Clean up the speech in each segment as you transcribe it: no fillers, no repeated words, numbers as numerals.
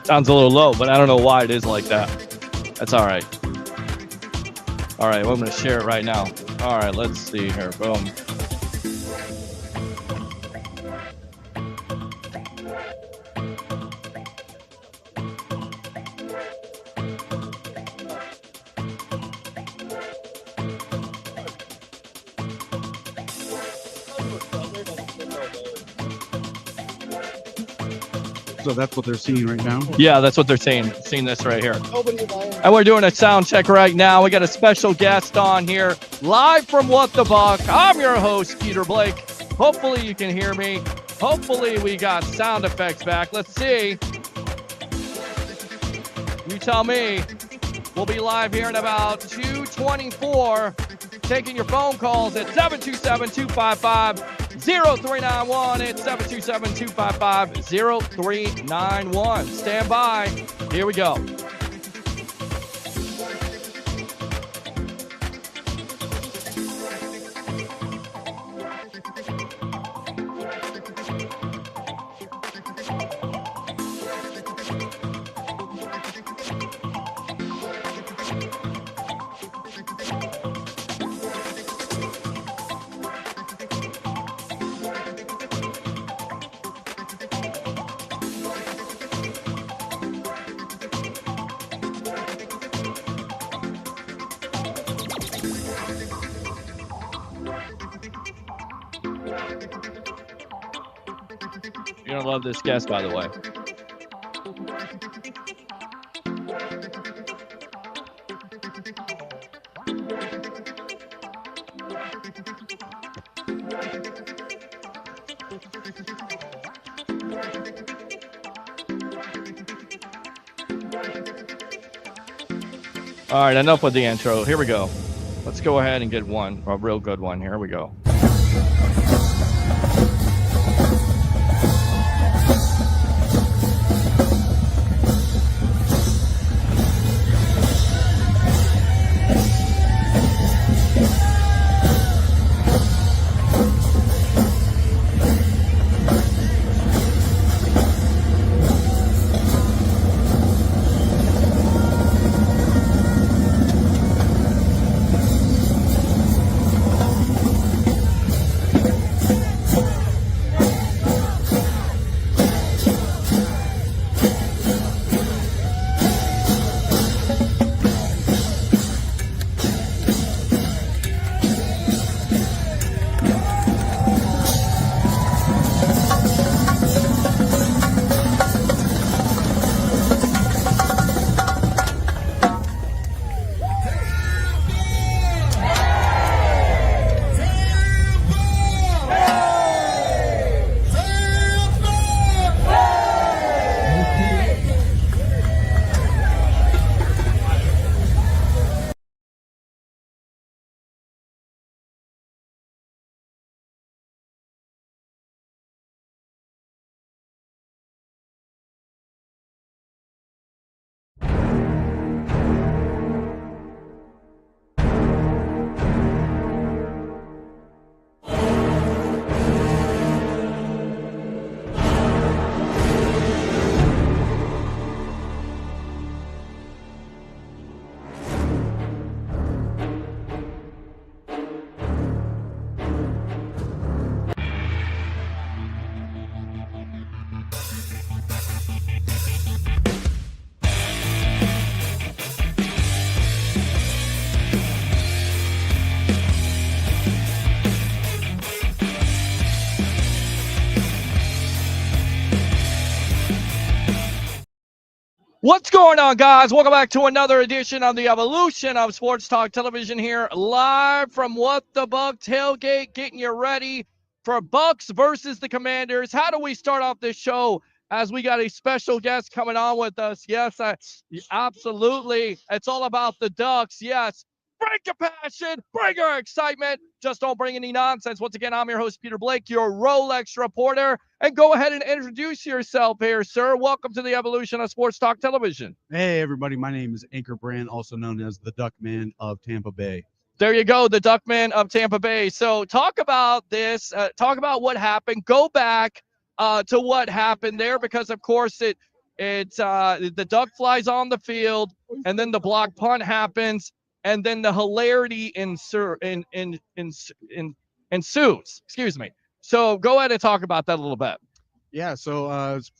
Sounds a little low, but I don't know why it is like that. That's all right. All right, well, I'm going to share it right now. All right, let's see here. Boom. So that's what they're seeing right now? Yeah, that's what they're saying. Seeing this right here. And we're doing a sound check right now. We got a special guest on here, live from What the Buck. I'm your host, Peter Blake. Hopefully you can hear me. Hopefully we got sound effects back. Let's see. You tell me. We'll be live here in about 2:24. Taking your phone calls at 727-255-0391. It's 727-255-0391. Stand by. Here we go. You're going to love this guest, by the way. All right, enough with the intro. Here we go. Let's go ahead and get one, a real good one. Here we go. What's going on, guys? Welcome back to another edition of the Evolution of Sports Talk Television here, live from What the Bucs tailgate, getting you ready for Bucs versus the Commanders. How do we start off this show as we got a special guest coming on with us? Yes, absolutely. It's all about the Ducks. Yes. Bring your passion, bring your excitement. Just don't bring any nonsense. Once again, I'm your host, Peter Blake, your Rolex reporter. And go ahead and introduce yourself here, sir. Welcome to the Evolution of Sports Talk Television. Hey, everybody. My name is Anchor Brand, also known as the Duckman of Tampa Bay. There you go, the Duckman of Tampa Bay. So talk about this. Talk about what happened. Go back to what happened there because, of course, the duck flies on the field, and then the block punt happens. And then the hilarity ensues. Excuse me. So go ahead and talk about that a little bit. Yeah, so it's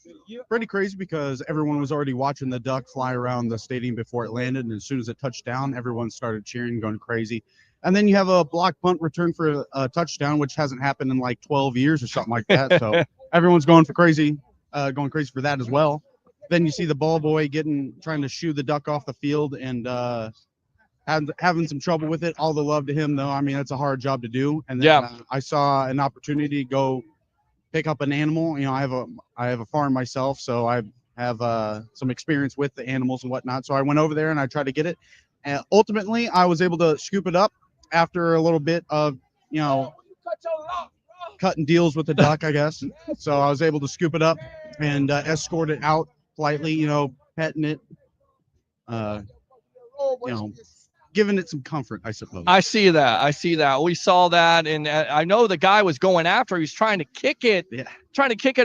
pretty crazy because everyone was already watching the duck fly around the stadium before it landed. And as soon as it touched down, everyone started cheering, going crazy. And then you have a block punt return for a touchdown, which hasn't happened in like 12 years or something like that. So everyone's going crazy for that as well. Then you see the ball boy trying to shoo the duck off the field and having some trouble with it. All the love to him, though. I mean, it's a hard job to do. And then I saw an opportunity to go pick up an animal. You know, I have a farm myself, so I have some experience with the animals and whatnot. So I went over there and I tried to get it. And ultimately, I was able to scoop it up after a little bit of, cutting deals with the duck, I guess. So I was able to scoop it up and escort it out politely, petting it, giving it some comfort, I suppose. I see that. We saw that, and I know the guy was going after. He was trying to kick it,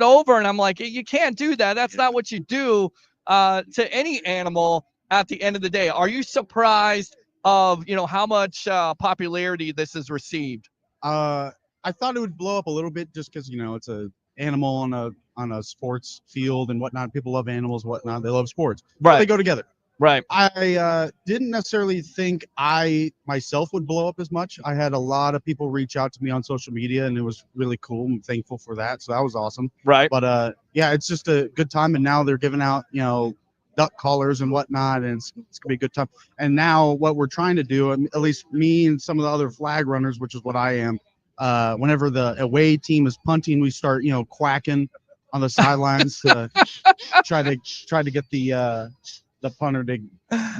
over, and I'm like, you can't do that. That's not what you do to any animal at the end of the day. Are you surprised of how much popularity this has received? I thought it would blow up a little bit just because it's a animal on a sports field and whatnot. People love animals, whatnot. They love sports. Right. So they go together. Right. I didn't necessarily think I myself would blow up as much. I had a lot of people reach out to me on social media, and it was really cool. I'm thankful for that. So that was awesome. Right. But it's just a good time. And now they're giving out, duck collars and whatnot, and it's gonna be a good time. And now what we're trying to do, at least me and some of the other flag runners, which is what I am, whenever the away team is punting, we start, quacking on the sidelines to try to get the punter to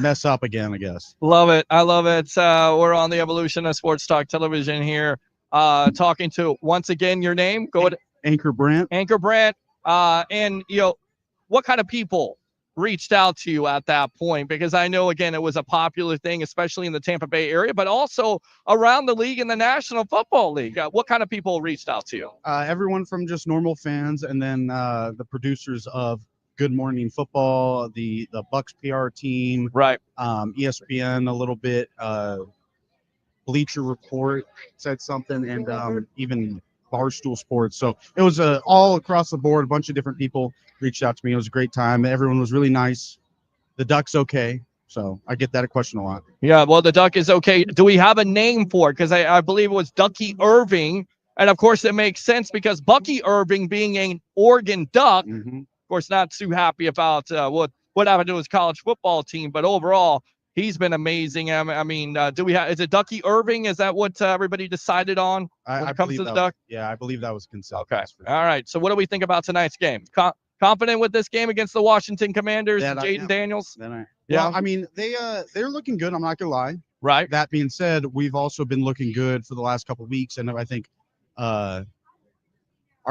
mess up again, I guess. Love it. I love it. We're on the Evolution of Sports Talk Television here, talking to, once again, your name. Go ahead. Anchor Brand. Anchor Brand. And, what kind of people reached out to you at that point? Because I know, again, it was a popular thing, especially in the Tampa Bay area, but also around the league in the National Football League. What kind of people reached out to you? Everyone from just normal fans, and then the producers of Good Morning Football, the Bucs PR team, right? ESPN a little bit, Bleacher Report said something, and even Barstool Sports. So it was all across the board. A bunch of different people reached out to me. It was a great time. Everyone was really nice. The duck's okay. So I get that question a lot. Yeah, well, the duck is okay. Do we have a name for it? Because I believe it was Ducky Irving. And, of course, it makes sense because Bucky Irving, being an Oregon Duck, of course, not too happy about what happened to his college football team. But overall, he's been amazing. I mean, is it Ducky Irving? Is that what everybody decided on when it comes to the duck? Yeah, I believe that was consensus. Okay. All right. So what do we think about tonight's game? Confident with this game against the Washington Commanders, Jaden Daniels? Well, I mean, they're looking good. I'm not going to lie. Right. That being said, we've also been looking good for the last couple of weeks. And I think our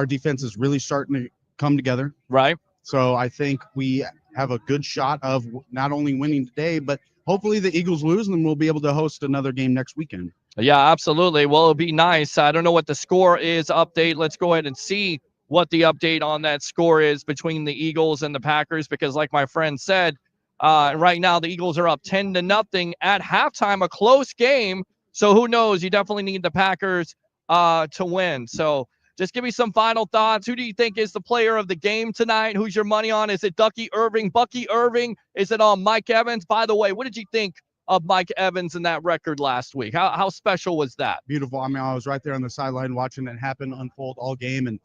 defense is really starting to come together. Right. So I think we have a good shot of not only winning today, but hopefully the Eagles lose, and then we'll be able to host another game next weekend. Yeah, absolutely. Well, it'll be nice. I don't know what the score is. Update. Let's go ahead and see what the update on that score is between the Eagles and the Packers, because like my friend said, right now the Eagles are up 10-0 at halftime, a close game. So who knows? You definitely need the Packers to win. So just give me some final thoughts. Who do you think is the player of the game tonight? Who's your money on? Is it Ducky Irving, Bucky Irving? Is it on Mike Evans? By the way, what did you think of Mike Evans and that record last week? How special was that? Beautiful. I was right there on the sideline watching it happen, unfold all game. And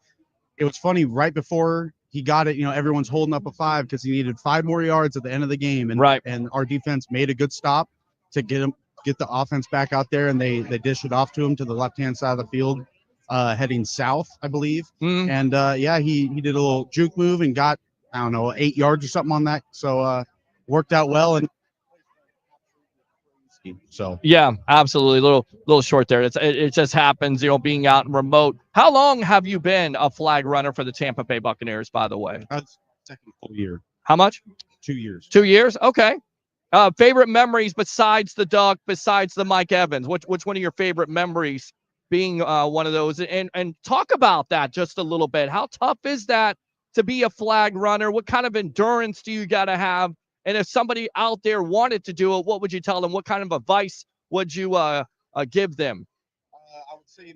it was funny, right before he got it. Everyone's holding up a 5 because he needed 5 more yards at the end of the game, and Right. and our defense made a good stop to get the offense back out there, and they dished it off to him to the left-hand side of the field, heading south, I believe. And he did a little juke move and got, I don't know, 8 yards or something on that. So worked out well. And so yeah, absolutely. Little short there. It just happens, being out and remote. How long have you been a flag runner for the Tampa Bay Buccaneers, by the way? that's second full year. How much? 2 years. 2 years. Okay. Favorite memories besides the Duck, besides the Mike Evans? Which one of your favorite memories being one of those? And talk about that just a little bit. How tough is that to be a flag runner? What kind of endurance do you got to have? And if somebody out there wanted to do it, what would you tell them? What kind of advice would you give them? I would say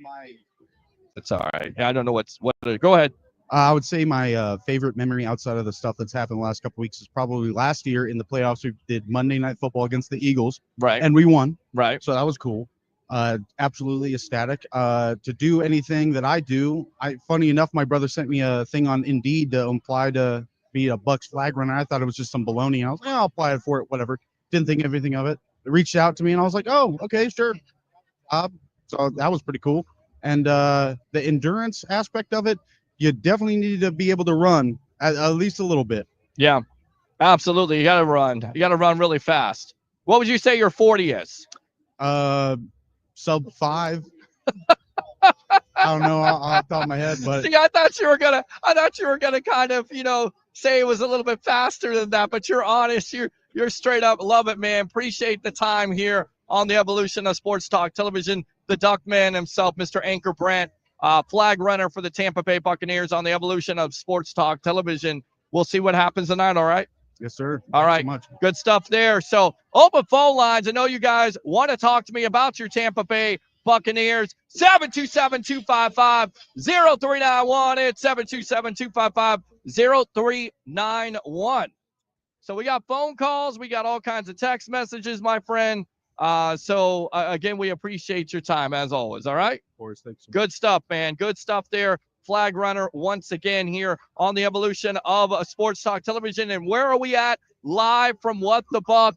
It's all right. I don't know what. Go ahead. I would say my favorite memory outside of the stuff that's happened the last couple of weeks is probably last year in the playoffs. We did Monday Night Football against the Eagles, Right. and we won. Right. So that was cool. Absolutely ecstatic. To do anything that I do, funny enough, my brother sent me a thing on Indeed to apply to be a Bucs flag runner. I thought it was just some baloney, and I was like, I'll apply for it, whatever. Didn't think anything of it. They reached out to me, and I was like, oh, okay, sure. So that was pretty cool. And the endurance aspect of it, you definitely need to be able to run at least a little bit. Yeah, absolutely. You got to run. You got to run really fast. What would you say your 40 is? Sub 5. I don't know off the top of my head, but see, I thought you were gonna kind of, say it was a little bit faster than that, but you're honest. You're straight up. Love it, man. Appreciate the time here on the Evolution of Sports Talk Television. The Duckman himself, Mr. Anchor Brandt, flag runner for the Tampa Bay Buccaneers on the Evolution of Sports Talk Television. We'll see what happens tonight. All right. Yes, sir. All right. So much. Good stuff there. So open phone lines. I know you guys want to talk to me about your Tampa Bay Buccaneers. 727-255-0391. It's 727-255-0391. So we got phone calls. We got all kinds of text messages, my friend. So again, we appreciate your time as always. All right. Of course. Thanks. Good stuff, man. Good stuff there. Flag runner once again here on the Evolution of Sports Talk Television. And where are we at? Live from What the Buck.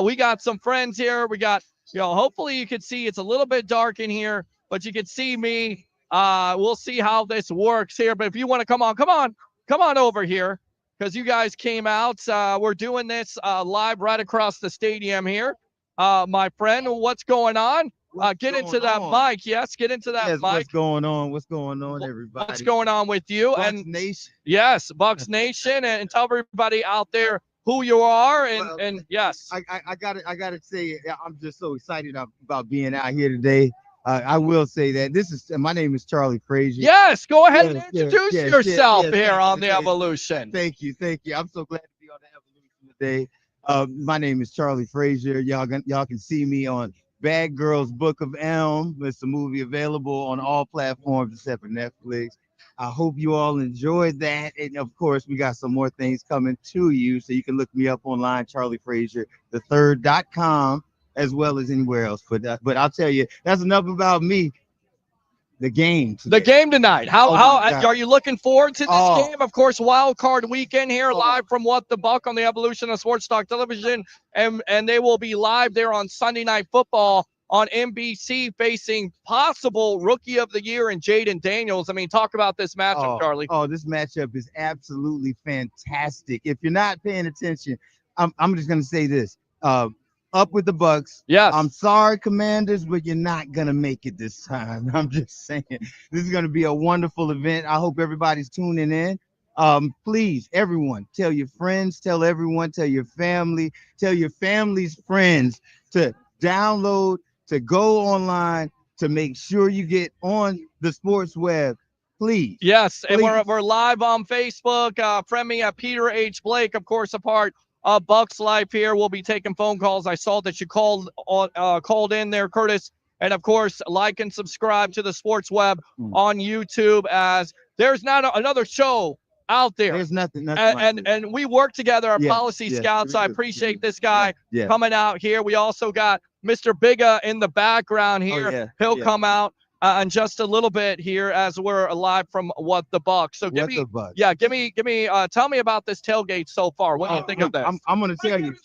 We got some friends here. We got, hopefully you can see it's a little bit dark in here, but you can see me. We'll see how this works here. But if you want to come on over here because you guys came out. We're doing this live right across the stadium here. My friend, what's going on? Get into that mic. Yes, get into that mic. What's going on? What's going on, everybody? What's going on with you? Bucs and Nation. Yes, Bucs Nation, and tell everybody out there who you are. And yes, I gotta say, I'm just so excited about being out here today. I will say that my name is Charlie Frazier. Yes, go ahead and introduce yourself here on the Evolution. Thank you. I'm so glad to be on the Evolution today. My name is Charlie Frazier. Y'all can see me on Bad Girls Book of Elm. It's a movie available on all platforms except for Netflix. I hope you all enjoyed that. And of course, we got some more things coming to you. So you can look me up online, CharlieFrazier3rd.com, as well as anywhere else. But I'll tell you, that's enough about me. The game today. The game tonight. How are you looking forward to this game? Of course, wild card weekend here, live from What the Buck on the Evolution of Sports Talk Television, and they will be live there on Sunday Night Football on NBC, facing possible Rookie of the Year and Jaden Daniels. I mean, talk about this matchup, Charlie. This matchup is absolutely fantastic. If you're not paying attention, I'm just gonna say this. Up with the Bucs. Yes. I'm sorry, Commanders, but you're not going to make it this time. I'm just saying. This is going to be a wonderful event. I hope everybody's tuning in. Please, everyone, tell your friends, tell everyone, tell your family, tell your family's friends to download, to go online, to make sure you get on the sports web. Please. Yes, please. And we're live on Facebook. Friend me at Peter H. Blake, of course, a part Bucs Life here. We'll be taking phone calls. I saw that you called in there, Curtis. And of course, like and subscribe to the Sports Web on YouTube, as there's not another show out there. There's nothing and we work together, our policy scouts. I appreciate this guy coming out here. We also got Mr. Bigga in the background here. He'll come out. in just a little bit here as we're live from What the Bucs. So give me, yeah, give me, tell me about this tailgate so far. What do you think of this? I'm going to tell you.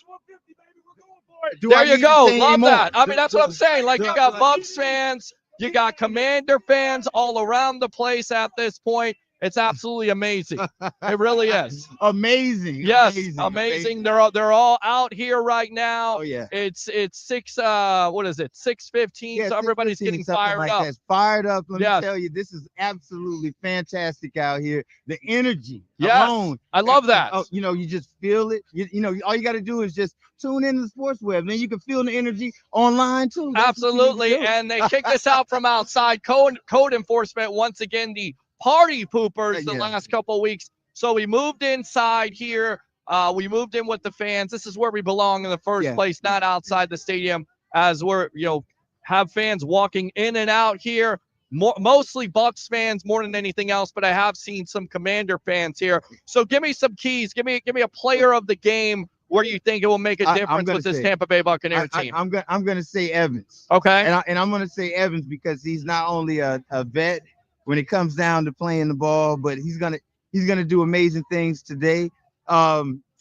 There you go. Love that. I mean, that's what I'm saying. Like, you got Bucs fans, you got Commander fans all around the place at this point. It's absolutely amazing. It really is. Amazing. Yes, amazing. They're all out here right now. Oh yeah. It's 6:15. Yeah, so everybody's getting fired up. Fired up. Let me tell you, this is absolutely fantastic out here. The energy alone. I love that. You know, you just feel it. You know, all you got to do is just tune into the sports web. Then you can feel the energy online too. Absolutely. And they kicked us out from outside. Code enforcement once again. The party poopers the last couple of weeks. So we moved inside here. We moved in with the fans. This is where we belong in the first place, not outside the stadium, as we're, have fans walking in and out here. Mostly Bucs fans more than anything else, but I have seen some Commander fans here. So give me some keys. Give me a player of the game where you think it will make a difference with this Tampa Bay Buccaneer team. I'm gonna say Evans. Okay. And I'm gonna say Evans because he's not only a vet when it comes down to playing the ball, but he's gonna do amazing things today.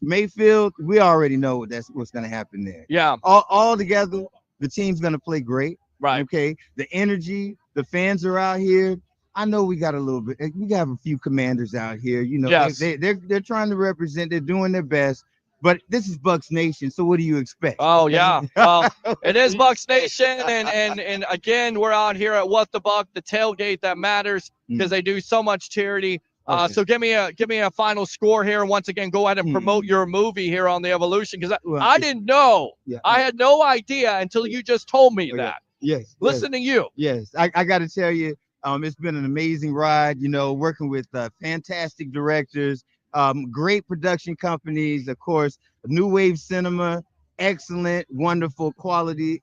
Mayfield, we already know what's gonna happen there. Yeah. All together, the team's gonna play great. Right. Okay. The energy, the fans are out here. I know we got a little bit. We got a few Commanders out here. You know, they're trying to represent. They're doing their best. But this is Bucs Nation, so what do you expect? Oh yeah, well, it is Bucs Nation, and again, we're out here at What the Buck, the tailgate that matters because they do so much charity. So give me a final score here, and once again, go ahead and promote your movie here on the Evolution because I didn't know, I had no idea until you just told me that. Yes, listen to you. Yes, I got to tell you, it's been an amazing ride. You know, working with fantastic directors. Great production companies, of course, New Wave Cinema, excellent, wonderful quality.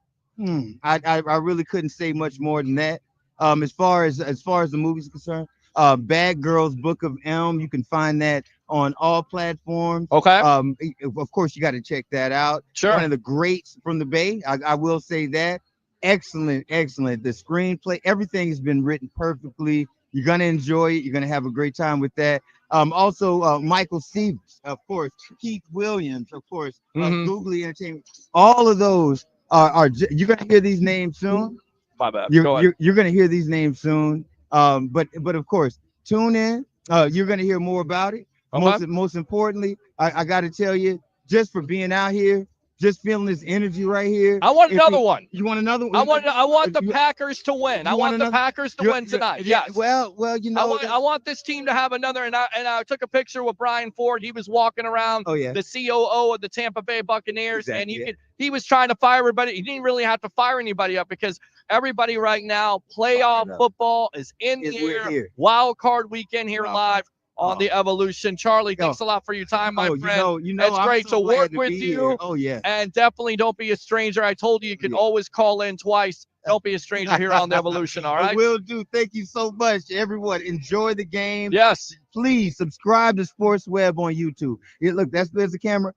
I really couldn't say much more than that. As far as the movie's concerned, Bad Girls Book of M, you can find that on all platforms. Okay. Of course, you got to check that out. Sure. One of the greats from the Bay. I will say that. Excellent. The screenplay, everything has been written perfectly. You're gonna enjoy it. You're gonna have a great time with that. Also, Michael Stevens, of course, Keith Williams, of course, Googly Entertainment. All of those are you're gonna hear these names soon. My bad. You're gonna hear these names soon. But of course, tune in. You're gonna hear more about it. Most importantly, I got to tell you, just for being out here, just feeling this energy right here. I want another one. You want another one? I want the Packers to win. I want the Packers to win tonight. Yes. Well, you know. I want this team to have another. And I took a picture with Brian Ford. He was walking around. Oh yeah. The COO of the Tampa Bay Buccaneers, and he was trying to fire everybody. He didn't really have to fire anybody up because everybody right now, playoff football is in the air. Wild card weekend here live on the Evolution. Charlie, thanks a lot for your time, my friend. You know, it's great to work with you. Here. Oh yeah. And definitely don't be a stranger. I told you can always call in twice. Don't be a stranger here on the Evolution. All right. I will do. Thank you so much, everyone. Enjoy the game. Yes. Please subscribe to Sports Web on YouTube. Look, there's the camera.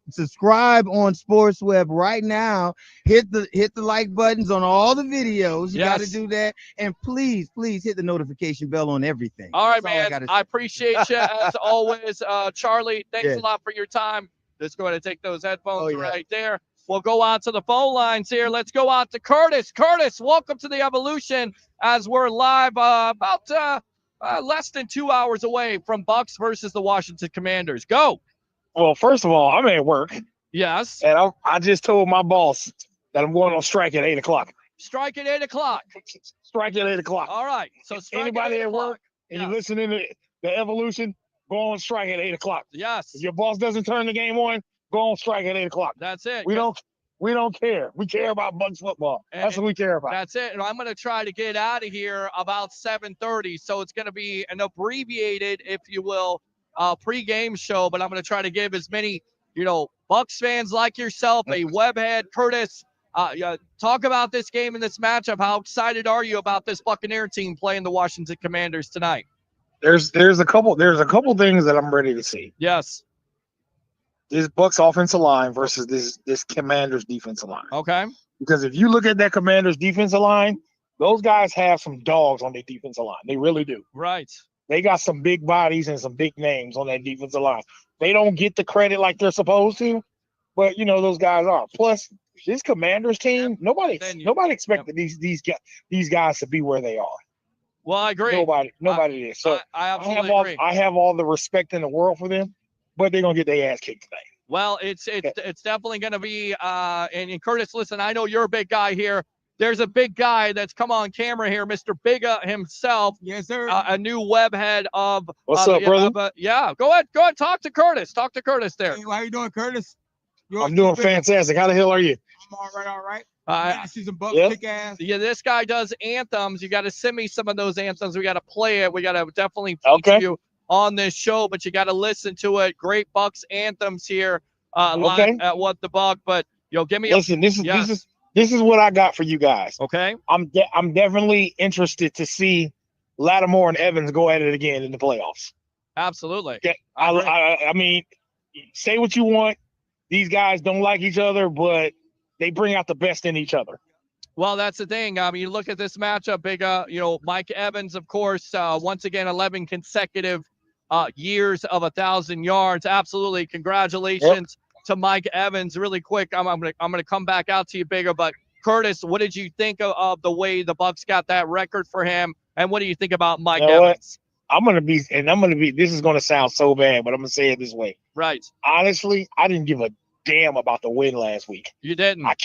Subscribe on Sports Web right now. Hit the like buttons on all the videos. You got to do that, and please hit the notification bell on everything. All right, man. I appreciate you as always, Charlie. Thanks a lot for your time. Let's go ahead and take those headphones right there. We'll go out to the phone lines here. Let's go out to Curtis. Curtis, welcome to the Evolution as we're live about less than 2 hours away from Bucs versus the Washington Commanders. Go. Well, first of all, I'm at work. Yes. And I just told my boss that I'm going on strike at 8 o'clock. Strike at 8 o'clock. Strike at 8 o'clock. All right. So anybody at work and you're listening to the Evolution, go on strike at 8 o'clock. Yes. If your boss doesn't turn the game on, go on strike at 8 o'clock. That's it. We don't care. We care about Bucs football. That's what we care about. That's it. And I'm going to try to get out of here about 7:30. So it's going to be an abbreviated, if you will, pre-game show, but I'm going to try to give as many, Bucs fans like yourself, a webhead, Curtis, talk about this game and this matchup. How excited are you about this Buccaneer team playing the Washington Commanders tonight? There's a couple things that I'm ready to see. Yes. This Bucs offensive line versus this Commanders defensive line. Okay. Because if you look at that Commanders defensive line, Those guys have some dogs on their defensive line. They really do. Right. They got some big bodies and some big names on that defensive line. They don't get the credit like they're supposed to, but those guys are. Plus, this Commanders team, nobody expected these guys to be where they are. Well, I agree. Nobody did. So I absolutely agree. I have all the respect in the world for them, but they're gonna get their ass kicked today. Well, it's definitely going to be. And Curtis, listen, I know you're a big guy here. There's a big guy that's come on camera here, Mr. Bigga himself. Yes, sir. A new web head of. What's up, brother? Yeah, go ahead. Talk to Curtis. Talk to Curtis there. Hey, how you doing, Curtis? I'm doing fantastic. How the hell are you? I'm all right. I see some Bucs kick ass. Yeah, this guy does anthems. You got to send me some of those anthems. We got to play it. We got to definitely feature you on this show, but you got to listen to it. Great Bucs anthems here live at What the Buck. But give me. Listen, this is what I got for you guys. Okay. I'm definitely interested to see Lattimore and Evans go at it again in the playoffs. Absolutely. Okay. I mean, say what you want. These guys don't like each other, but they bring out the best in each other. Well, that's the thing. You look at this matchup, Mike Evans, of course, once again, 11 consecutive years of 1,000 yards. Absolutely. Congratulations to Mike Evans. Really quick, I'm gonna come back out to you, Bigga. But Curtis, what did you think of the way the Bucs got that record for him? And what do you think about Mike Evans? I'm gonna be. This is gonna sound so bad, but I'm gonna say it this way. Right. Honestly, I didn't give a damn about the win last week. You didn't. I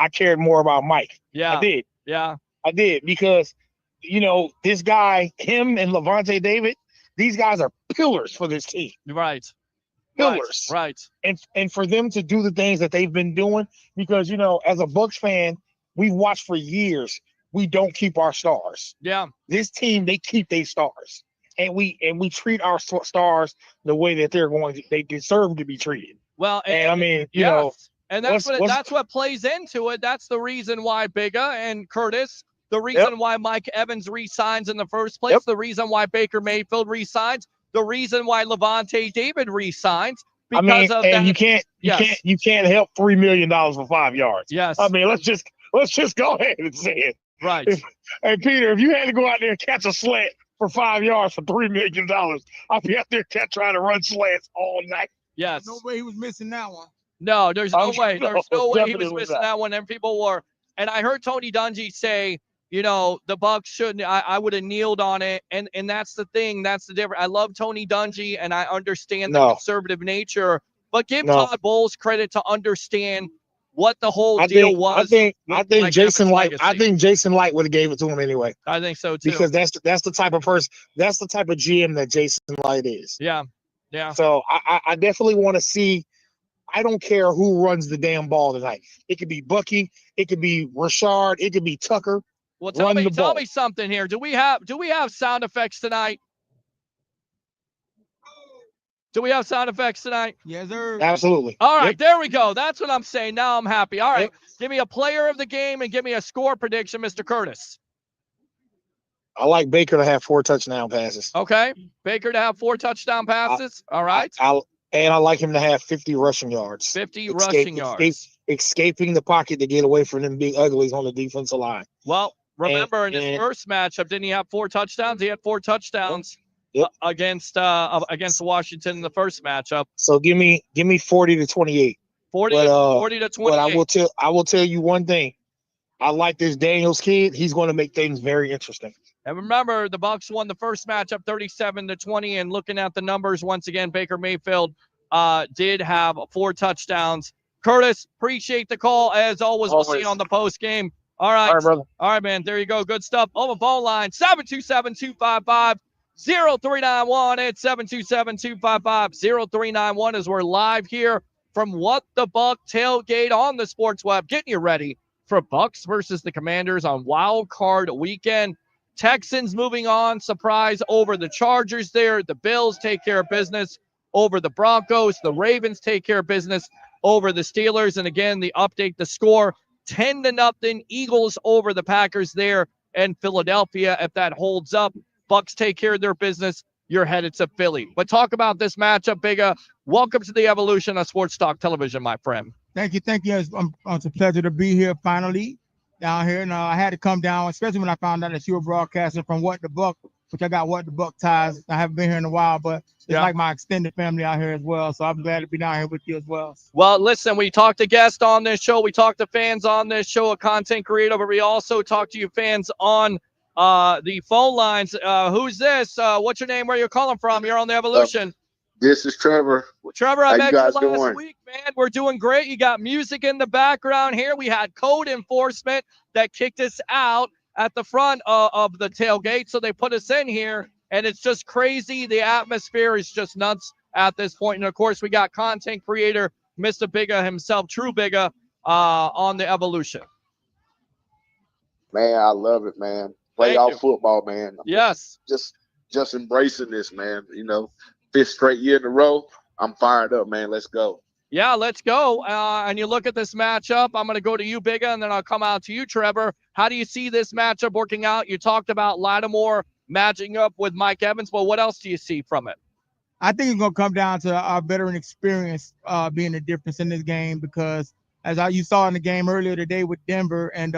cared more about Mike. Yeah. I did. Yeah. I did because this guy, him and Levante David, these guys are pillars for this team. Right. Pillars. Right. And for them to do the things that they've been doing, because as a Bucs fan, we've watched for years. We don't keep our stars. Yeah. This team, they keep their stars. And we treat our stars the way that they deserve to be treated. Well, and I mean, and that's what plays into it. That's the reason why Bigga and Curtis, the reason why Mike Evans re-signs in the first place, the reason why Baker Mayfield re-signs, the reason why Levante David re-signs. Because of that. You can't help $3 million for 5 yards. Yes. I mean, let's just go ahead and say it. Right. Hey Peter, if you had to go out there and catch a slant for 5 yards for $3 million, I'd be out there trying to run slants all night. Yes. No way he was missing that one. No, there's no way. There's no way he was missing not. that one. And people were, and I heard Tony Dungy say, the Bucs shouldn't. I would have kneeled on it, and that's the thing. That's the difference. I love Tony Dungy, and I understand the conservative nature, but give Todd Bowles credit to understand what the whole deal was. I think Jason Light would have gave it to him anyway. I think so too. Because that's the type of person, that's the type of GM that Jason Light is. Yeah. Yeah. So I definitely want to see. I don't care who runs the damn ball tonight. It could be Bucky, it could be Rashard, it could be Tucker. Well, tell me something here. Do we have sound effects tonight? Do we have sound effects tonight? Yes, sir. Absolutely. All right, there we go. That's what I'm saying. Now I'm happy. All right, give me a player of the game and give me a score prediction, Mr. Curtis. I like Baker to have 4 touchdown passes. Okay, Baker to have 4 touchdown passes. All right. I like him to have 50 rushing yards. 50 rushing yards. Escaping the pocket to get away from them big uglies on the defensive line. Well, remember in his first matchup, didn't he have 4 touchdowns? He had 4 touchdowns against Washington in the first matchup. So give me 40 to 28. 40 to 28. But I will tell you one thing. I like this Daniels kid. He's going to make things very interesting. And remember, the Bucs won the first matchup 37-20. And looking at the numbers once again, Baker Mayfield did have 4 touchdowns. Curtis, appreciate the call as always. We'll see you on the post game. All right, brother. All right, man. There you go. Good stuff. On the phone line 727-255-0391. It's 727-255-0391 as we're live here from What the Buck tailgate on the Sports Web, getting you ready for Bucs versus the Commanders on Wild Card Weekend. Texans moving on, surprise over the Chargers there. The Bills take care of business over the Broncos. The Ravens take care of business over the Steelers. And again, the update, the score, 10-0 Eagles over the Packers there in Philadelphia. If that holds up, Bucs take care of their business. You're headed to Philly. But talk about this matchup, Bigga. Welcome to the evolution of Sports Talk Television, my friend. Thank you. It's a pleasure to be here finally. down here, and I had to come down, especially when I found out that you were broadcasting from What the Buck, which I got What the Buck ties. I haven't been here in a while, but it's like my extended family out here as well. So I'm glad to be down here with you as well. Well, listen, we talk to guests on this show. We talk to fans on this show, a content creator, but we also talk to you fans on the phone lines. Who's this? What's your name? Where you're calling from? You're on the Evolution. This is Trevor. Trevor, I How met you you guys last doing? week, man. We're doing great. You got music in the background here. We had code enforcement that kicked us out at the front of the tailgate, so they put us in here, and it's just crazy. The atmosphere is just nuts at this point. And, of course, we got content creator Mr. Bigga himself, True Bigga, on the Evolution. Man, I love it, man. Playoff football, man. Yes. Just embracing this, man. You know, 5th straight year in a row. I'm fired up, man. Let's go. Yeah, let's go. And you look at this matchup. I'm going to go to you, Bigga, and then I'll come out to you, Trevor. How do you see this matchup working out? You talked about Lattimore matching up with Mike Evans, but what else do you see from it? I think it's going to come down to our veteran experience being the difference in this game, because as you saw in the game earlier today with Denver, and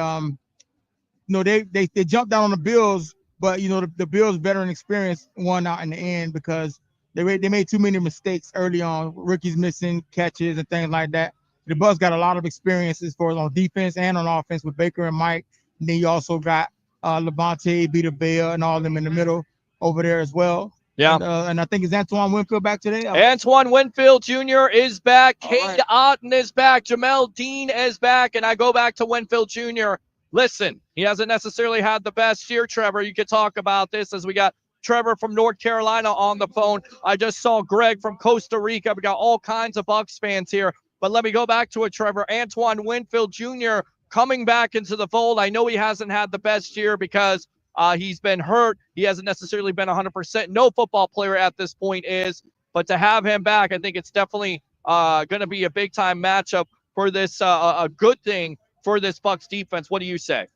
they jumped down on the Bills, but the Bills' veteran experience won out in the end because they made too many mistakes early on, rookies missing catches and things like that. The Bucs got a lot of experiences for on defense and on offense with Baker and Mike. And then you also got Levante, Vita Vea, and all of them in the middle over there as well. Yeah. And I think, is Antoine Winfield back today? Antoine Winfield Jr. is back. Cade Otton is back. Jamel Dean is back. And I go back to Winfield Jr. Listen, he hasn't necessarily had the best year, Trevor. You could talk about this as we got Trevor from North Carolina on the phone. I just saw Greg from Costa Rica. We got all kinds of Bucs fans here. But let me go back to it, Trevor. Antoine Winfield Jr. coming back into the fold. I know he hasn't had the best year because he's been hurt. He hasn't necessarily been 100%. No football player at this point is. But to have him back, I think it's definitely going to be a big-time matchup for this, a good thing for this Bucs defense. What do you say?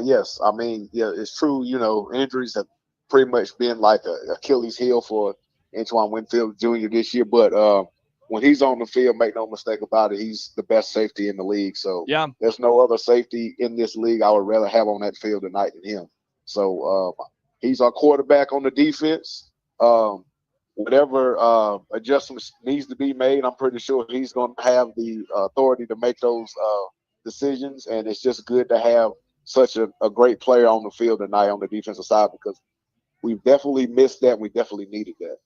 Yes. I mean, yeah, it's true. You know, injuries have pretty much been like a Achilles heel for Antoine Winfield Jr. this year. But when he's on the field, make no mistake about it, he's the best safety in the league. So yeah, there's no other safety in this league I would rather have on that field tonight than him. So he's our quarterback on the defense. Whatever adjustments needs to be made, I'm pretty sure he's going to have the authority to make those decisions. And it's just good to have such a great player on the field tonight on the defensive side, because we've definitely missed that. We definitely needed that.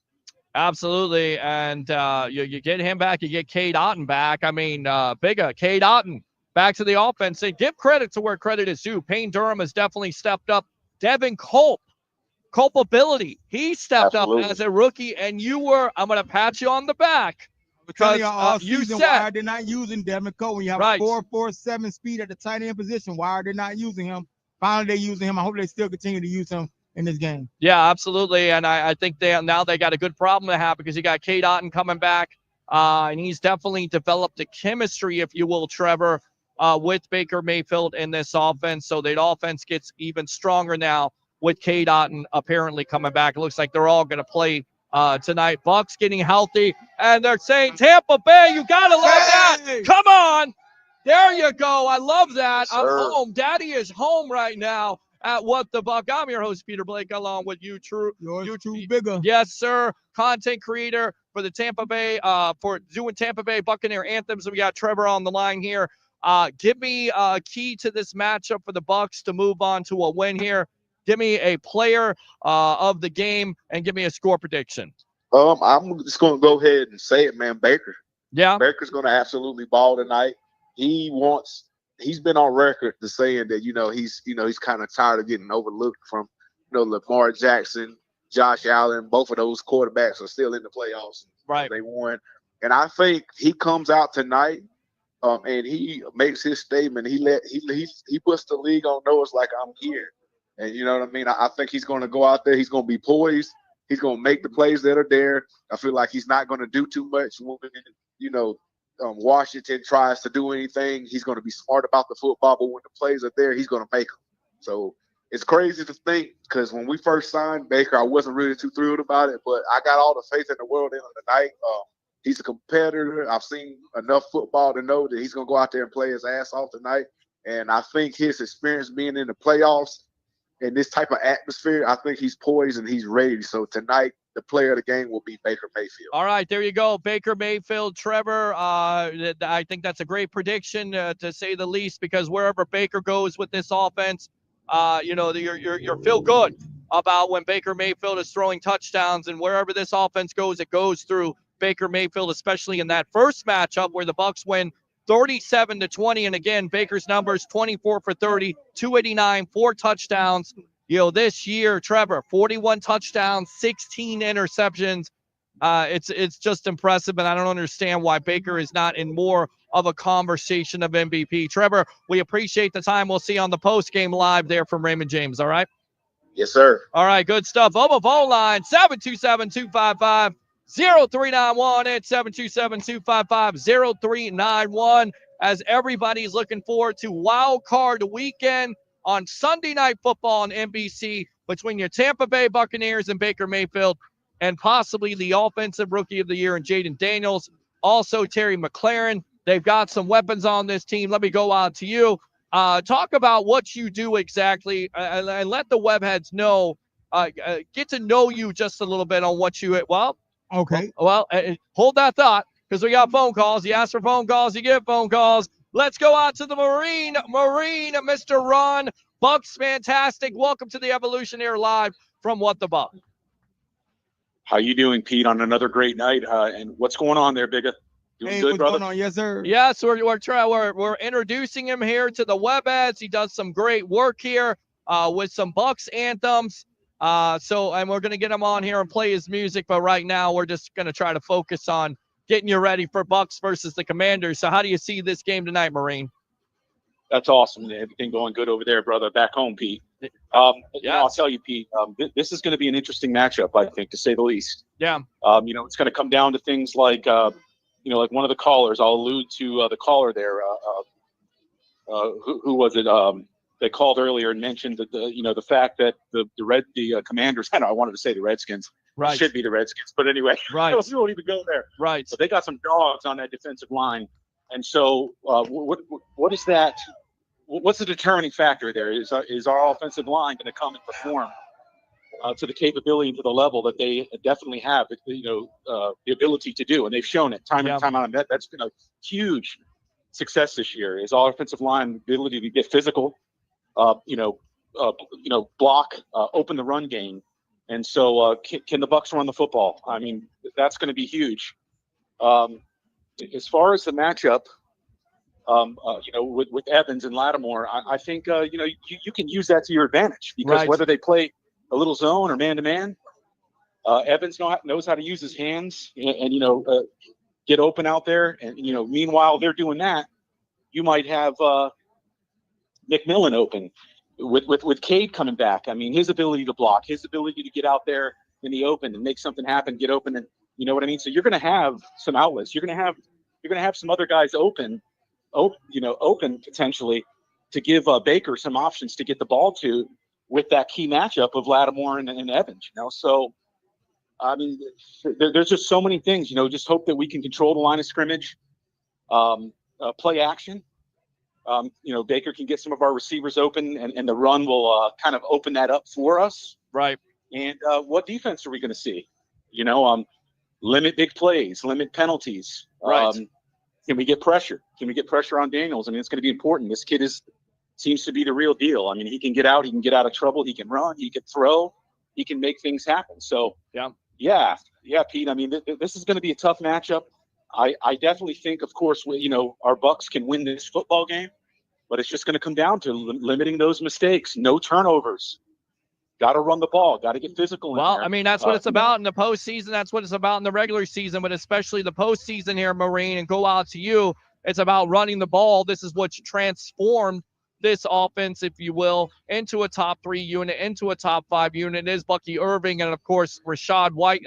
Absolutely. And you get him back, you get Cade Otton back. I mean, Bigga, Cade Otton back to the offense. And give credit to where credit is due. Payne Durham has definitely stepped up. Devin culpability. He stepped up as a rookie, and I'm going to pat you on the back. Because you said why are they not using Devin Cope when you have a 4.47 speed at the tight end position? Why are they not using him? Finally, they're using him. I hope they still continue to use him in this game. Yeah, absolutely. And I think they got a good problem to have, because you got Cade Otton coming back, and he's definitely developed a chemistry, if you will, Trevor, with Baker Mayfield in this offense. So the offense gets even stronger now with Cade Otton apparently coming back. It looks like they're all going to play tonight. Bucs getting healthy, and they're saying Tampa Bay, you gotta love that. Come on, there you go. I love that. I'm home. Daddy is home right now at What the Buck. I'm your host, Peter Blake, along with you, True Bigga. Yes, sir. Content creator for the Tampa Bay, for doing Tampa Bay Buccaneer anthems. We got Trevor on the line here. Give me a key to this matchup for the Bucs to move on to a win here. Give me a player of the game and give me a score prediction. I'm just going to go ahead and say it, man. Baker. Yeah. Baker's going to absolutely ball tonight. He's been on record to saying that, he's kind of tired of getting overlooked from, Lamar Jackson, Josh Allen. Both of those quarterbacks are still in the playoffs. Right. They won. And I think he comes out tonight and he makes his statement. He puts the league on notice like, I'm here. And you know what I mean? I think he's going to go out there. He's going to be poised. He's going to make the plays that are there. I feel like he's not going to do too much when, Washington tries to do anything. He's going to be smart about the football, but when the plays are there, he's going to make them. So it's crazy to think, because when we first signed Baker, I wasn't really too thrilled about it, but I got all the faith in the world in him tonight. He's a competitor. I've seen enough football to know that he's going to go out there and play his ass off tonight. And I think his experience being in the playoffs and this type of atmosphere, I think he's poised and he's ready. So tonight, the player of the game will be Baker Mayfield. All right, there you go. Baker Mayfield, Trevor. I think that's a great prediction, to say the least, because wherever Baker goes with this offense, you're feel good about when Baker Mayfield is throwing touchdowns, and wherever this offense goes, it goes through Baker Mayfield, especially in that first matchup where the Bucs win 37-20. And again, Baker's numbers 24 for 30, 289, 4 touchdowns. This year, Trevor, 41 touchdowns, 16 interceptions. It's just impressive, and I don't understand why Baker is not in more of a conversation of MVP. Trevor, we appreciate the time. We'll see you on the post-game live there from Raymond James, all right? Yes, sir. All right, good stuff. Voma phone line, 727-255-0391. It's 727-255-0391. As everybody's looking forward to Wild Card Weekend on Sunday Night Football on NBC between your Tampa Bay Buccaneers and Baker Mayfield, and possibly the Offensive Rookie of the Year and Jaden Daniels. Also, Terry McLaurin. They've got some weapons on this team. Let me go out to you. Talk about what you do exactly, and let the webheads know, get to know you just a little bit on what you, Okay. Well, hold that thought, because we got phone calls. You ask for phone calls, you get phone calls. Let's go out to the Marine, Mr. Ron. Bucs, fantastic. Welcome to the Evolution here live from What the Buck. How you doing, Pete, on another great night? And what's going on there, Bigga? Doing good, what's brother? going on? Yes, sir. Yes, we're introducing him here to the webheads. He does some great work here with some Bucs anthems. And we're going to get him on here and play his music. But right now, we're just going to try to focus on getting you ready for Bucs versus the Commanders. So how do you see this game tonight, Marine? That's awesome. Everything going good over there, brother. Back home, Pete. I'll tell you, Pete, this is going to be an interesting matchup, I think, to say the least. Yeah. It's going to come down to things like, like one of the callers. I'll allude to the caller there. Who was it? They called earlier and mentioned that the fact that the Commanders. I wanted to say the Redskins. Right. It should be the Redskins, but anyway, right. We won't even go there. Right. So they got some dogs on that defensive line, and so what is that? What's the determining factor there? Is our offensive line going to come and perform to the capability and to the level that they definitely have, the ability to do, and they've shown it time and time out. And that's been a huge success this year. Is our offensive line ability to get physical, block, open the run game, and so can the Bucs run the football? I mean, that's going to be huge. As far as the matchup, with Evans and Lattimore, I think you can use that to your advantage, because whether they play a little zone or man-to-man, Evans knows how to use his hands and get open out there. And meanwhile they're doing that, you might have McMillan open with Cade coming back. I mean, his ability to block, his ability to get out there in the open and make something happen, get open, and you know what I mean. So you're going to have some outlets. You're going to have some other guys open potentially to give Baker some options to get the ball to, with that key matchup of Lattimore and Evans. So I mean, there's just so many things. Just hope that we can control the line of scrimmage, play action. Baker can get some of our receivers open, and the run will kind of open that up for us. Right. And what defense are we going to see? Limit big plays, limit penalties. Right. Can we get pressure? Can we get pressure on Daniels? I mean, it's going to be important. This kid seems to be the real deal. I mean, he can get out of trouble. He can run. He can throw. He can make things happen. So yeah, Pete. I mean, this is going to be a tough matchup. I definitely think, of course, our Bucs can win this football game, but it's just going to come down to limiting those mistakes. No turnovers. Got to run the ball. Got to get physical. Well, I mean, that's what it's about in the postseason. That's what it's about in the regular season, but especially the postseason here, Marine, and go out to you. It's about running the ball. This is what's transformed this offense, if you will, into a top 3 unit, into a top 5 unit. It is Bucky Irving and, of course, Rashad White.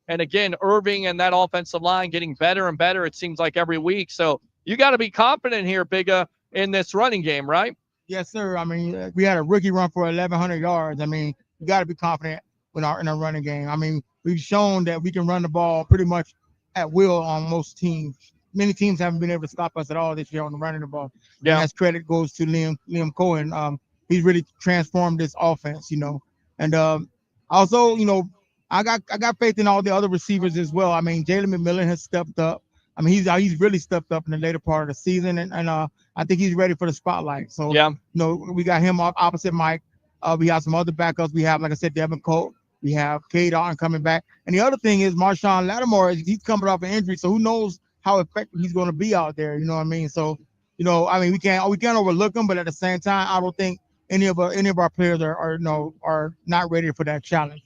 And again, Irving and that offensive line getting better and better, it seems like, every week. So you got to be confident here, Bigga, in this running game, right? Yes, sir. I mean, we had a rookie run for 1,100 yards. I mean, you got to be confident in our running game. I mean, we've shown that we can run the ball pretty much at will on most teams. many teams haven't been able to stop us at all this year on the running the ball. Yeah. And that's credit goes to Liam Cohen. He's really transformed this offense, And also, I got faith in all the other receivers as well. I mean, Jalen McMillan has stepped up. I mean, he's really stepped up in the later part of the season, and I think he's ready for the spotlight. So, yeah, we got him opposite Mike. We have some other backups. We have, like I said, Devin Colt. We have Cade Otton coming back. And the other thing is Marshawn Lattimore, he's coming off an injury, so who knows how effective he's going to be out there. You know what I mean? So, we can't overlook him, but at the same time, I don't think any of our players are not ready for that challenge.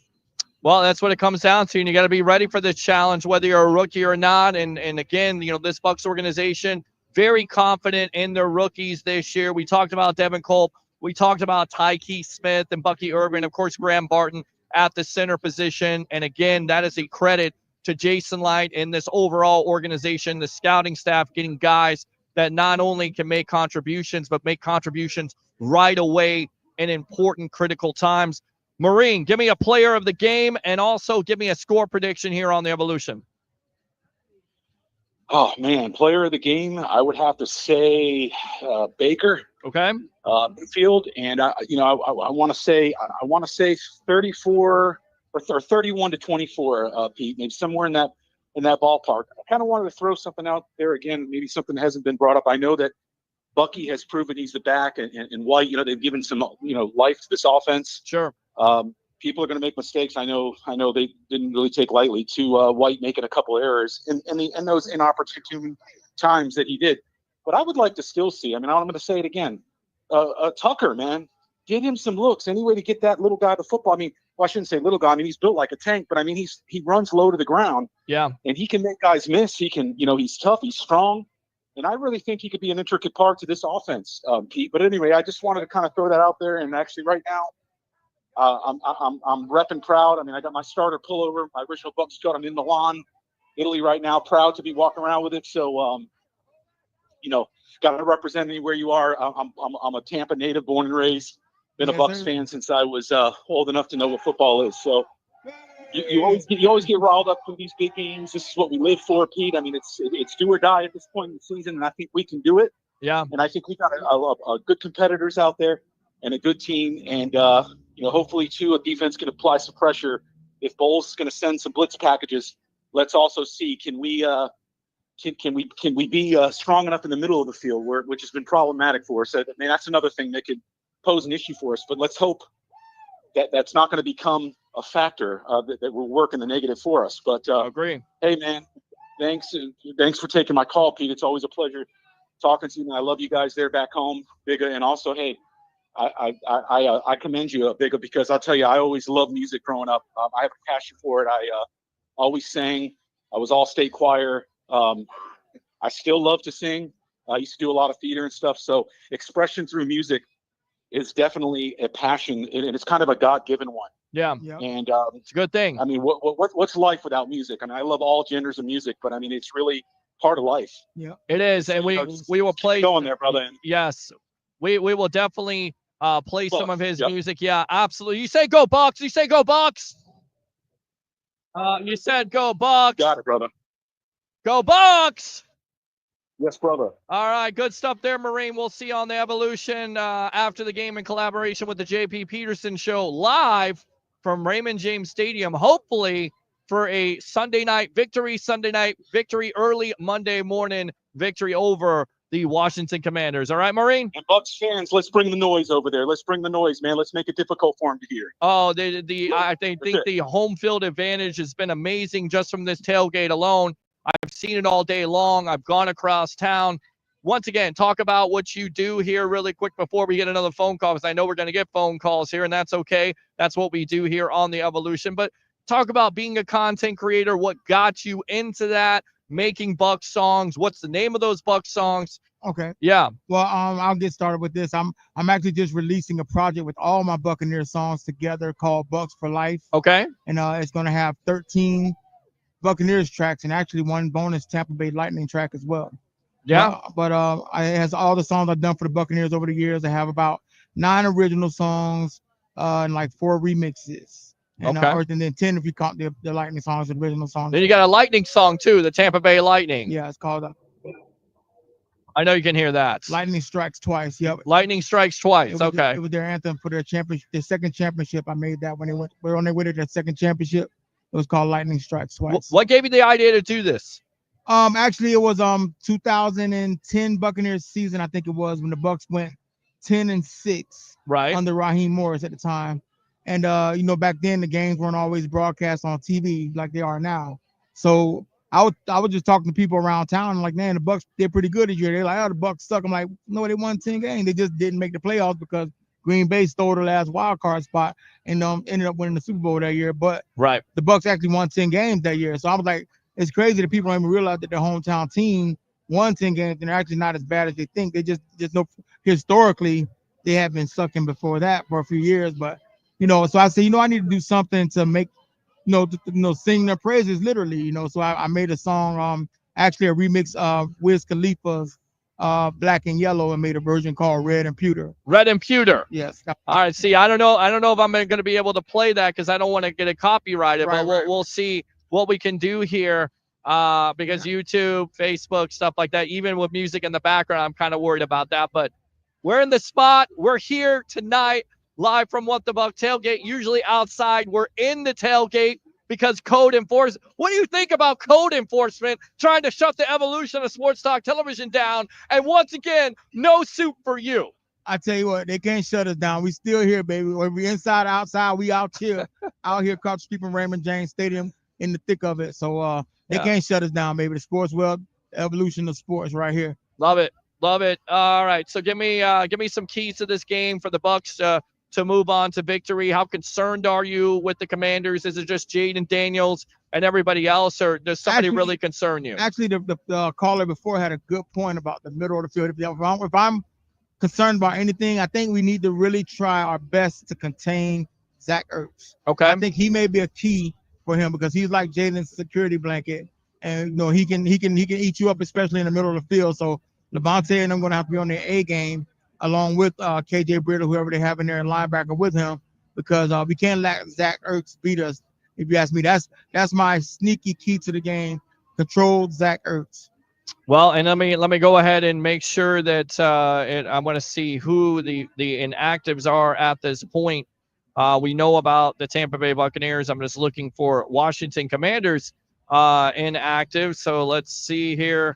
Well, that's what it comes down to, and you got to be ready for this challenge, whether you're a rookie or not. And again, this Bucs organization very confident in their rookies this year. We talked about Devin Colt. We talked about Tyke Smith and Bucky Irvin, of course, Graham Barton at the center position. And again, that is a credit to Jason Light and this overall organization, the scouting staff, getting guys that not only can make contributions, but make contributions right away in important, critical times. Marine, give me a player of the game and also give me a score prediction here on the Evolution. Oh, man, player of the game, I would have to say Baker. Okay. Field, and I want to say 34 or 31 to 24, Pete, maybe somewhere in that ballpark. I kind of wanted to throw something out there again, maybe something that hasn't been brought up. I know that Bucky has proven he's the back, and White, they've given some life to this offense. Sure. People are going to make mistakes. I know they didn't really take lightly to White making a couple of errors in those inopportune times that he did. But I would like to still see. I mean, I'm going to say it again. Tucker, man, get him some looks. Any way to get that little guy the football. I mean, well, I shouldn't say little guy. I mean, he's built like a tank, but I mean, he runs low to the ground. Yeah. And he can make guys miss. He can, he's tough. He's strong. And I really think he could be an intricate part to this offense, Pete. But anyway, I just wanted to kind of throw that out there. And actually, right now, I'm repping proud. I mean, I got my starter pullover, my original Bucs cut. I'm in Milan, Italy right now. Proud to be walking around with it. So, got to represent anywhere you are. I'm a Tampa native, born and raised. Been a Bucs fan since I was old enough to know what football is. So you always get riled up for these big games. This is what we live for, Pete. I mean, it's do or die at this point in the season, and I think we can do it. Yeah. And I think we got a good competitors out there and a good team, and hopefully too a defense can apply some pressure. If Bowles is going to send some blitz packages, let's also see can we be strong enough in the middle of the field, which has been problematic for us. So, I mean, that's another thing that could pose an issue for us. But let's hope that that's not going to become a factor that will work in the negative for us. But agree. Hey, man, thanks for taking my call, Pete. It's always a pleasure talking to you, and I love you guys there back home, Bigga. And also, hey, I commend you, Bigga, because I'll tell you, I always loved music growing up. I have a passion for it. I always sang. I was all state choir. I still love to sing. I used to do a lot of theater and stuff. So expression through music is definitely a passion, and it's kind of a God-given one. Yeah. And it's a good thing. I mean, what's life without music? I mean, I love all genders of music, but I mean, it's really part of life. Yeah, it is. And we will play going there, brother. Yes, we will definitely play some of his music. Yeah, absolutely. You say go Bucs. You say go Bucs. You said go Bucs. Got it, brother. Go Bucs. Yes, brother. All right, good stuff there, Marine. We'll see you on the Evolution after the game in collaboration with the JP Peterson Show live from Raymond James Stadium, hopefully for a Sunday night victory, early Monday morning victory over the Washington Commanders. All right, Marine? And Bucs fans, let's bring the noise over there. Let's bring the noise, man. Let's make it difficult for them to hear. Oh, I think the home field advantage has been amazing just from this tailgate alone. I've seen it all day long. I've gone across town. Once again, talk about what you do here really quick before we get another phone call, because I know we're going to get phone calls here, and that's okay. That's what we do here on the Evolution. But talk about being a content creator, what got you into that, making Bucs songs. What's the name of those Bucs songs? Okay. Yeah. Well, I'll get started with this. I'm actually just releasing a project with all my Buccaneer songs together called Bucs for Life. Okay. And it's going to have 13 Buccaneers tracks and actually one bonus Tampa Bay Lightning track as well. Yeah. But it has all the songs I've done for the Buccaneers over the years. I have about 9 original songs and like 4 remixes. And, okay. Or then 10 if you count the Lightning songs, the original songs. Then you got a Lightning song too, the Tampa Bay Lightning. Yeah, it's called I know you can hear that. Lightning strikes twice. Yep. Lightning strikes twice. Okay. It was their anthem for their championship, their second championship. I made that when they were on their way to their second championship. It was called Lightning Strikes Twice. What gave you the idea to do this? Actually, it was 2010 Buccaneers season. I think it was when the Bucs went 10-6, right, under Raheem Morris at the time. And back then the games weren't always broadcast on TV like they are now. So I was just talking to people around town and like, man, the Bucs, they're pretty good this year. They're like, oh, the Bucs suck. I'm like, no, they won 10 games. They just didn't make the playoffs because Green Bay stole the last wild card spot and ended up winning the Super Bowl that year. But the Bucs actually won 10 games that year. So I was like, it's crazy that people don't even realize that their hometown team won 10 games and they're actually not as bad as they think. They just know historically they have been sucking before that for a few years. But so I said, I need to do something to make, sing their praises literally, So I made a song, actually a remix of Wiz Khalifa's Black and Yellow, and made a version called Red and Pewter. Red and Pewter. Yes. All right. See, I don't know if I'm going to be able to play that because I don't want to get it copyrighted, but we'll see what we can do here. Because YouTube, Facebook, stuff like that, even with music in the background, I'm kind of worried about that. But we're in the spot. We're here tonight, live from What the Buck tailgate. Usually outside, we're in the tailgate because code enforcement. What do you think about code enforcement trying to shut the evolution of sports talk television down? And once again, no soup for you. I tell you what, they can't shut us down. We still here, baby. Whether we inside or outside, we out here across the street from Raymond James Stadium in the thick of it. So they can't shut us down, baby. The sports world, evolution of sports right here. Love it. Love it. All right. So give me some keys to this game for the Bucs to move on to victory. How concerned are you with the Commanders? Is it just Jaden Daniels and everybody else, or does somebody really concern you? Actually, the caller before had a good point about the middle of the field. If I'm concerned about anything, I think we need to really try our best to contain Zach Ertz. Okay. I think he may be a key for him because he's like Jaden's security blanket, and he can eat you up, especially in the middle of the field. So Levante and I'm going to have to be on their A game along with KJ Britt or whoever they have in there and linebacker with him, because we can't let Zach Ertz beat us. If you ask me, that's my sneaky key to the game. Control Zach Ertz. Well, and let me go ahead and make sure that I want to see who the inactives are at this point. We know about the Tampa Bay Buccaneers. I'm just looking for Washington Commanders inactive. So let's see here.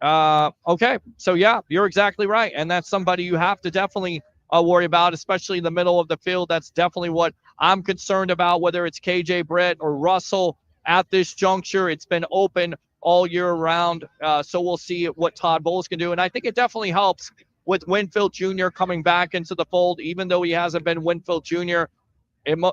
Okay. So yeah, you're exactly right. And that's somebody you have to definitely worry about, especially in the middle of the field. That's definitely what I'm concerned about, whether it's KJ Britt or Russell at this juncture. It's been open all year round. So we'll see what Todd Bowles can do. And I think it definitely helps with Winfield Jr. coming back into the fold, even though he hasn't been Winfield Jr.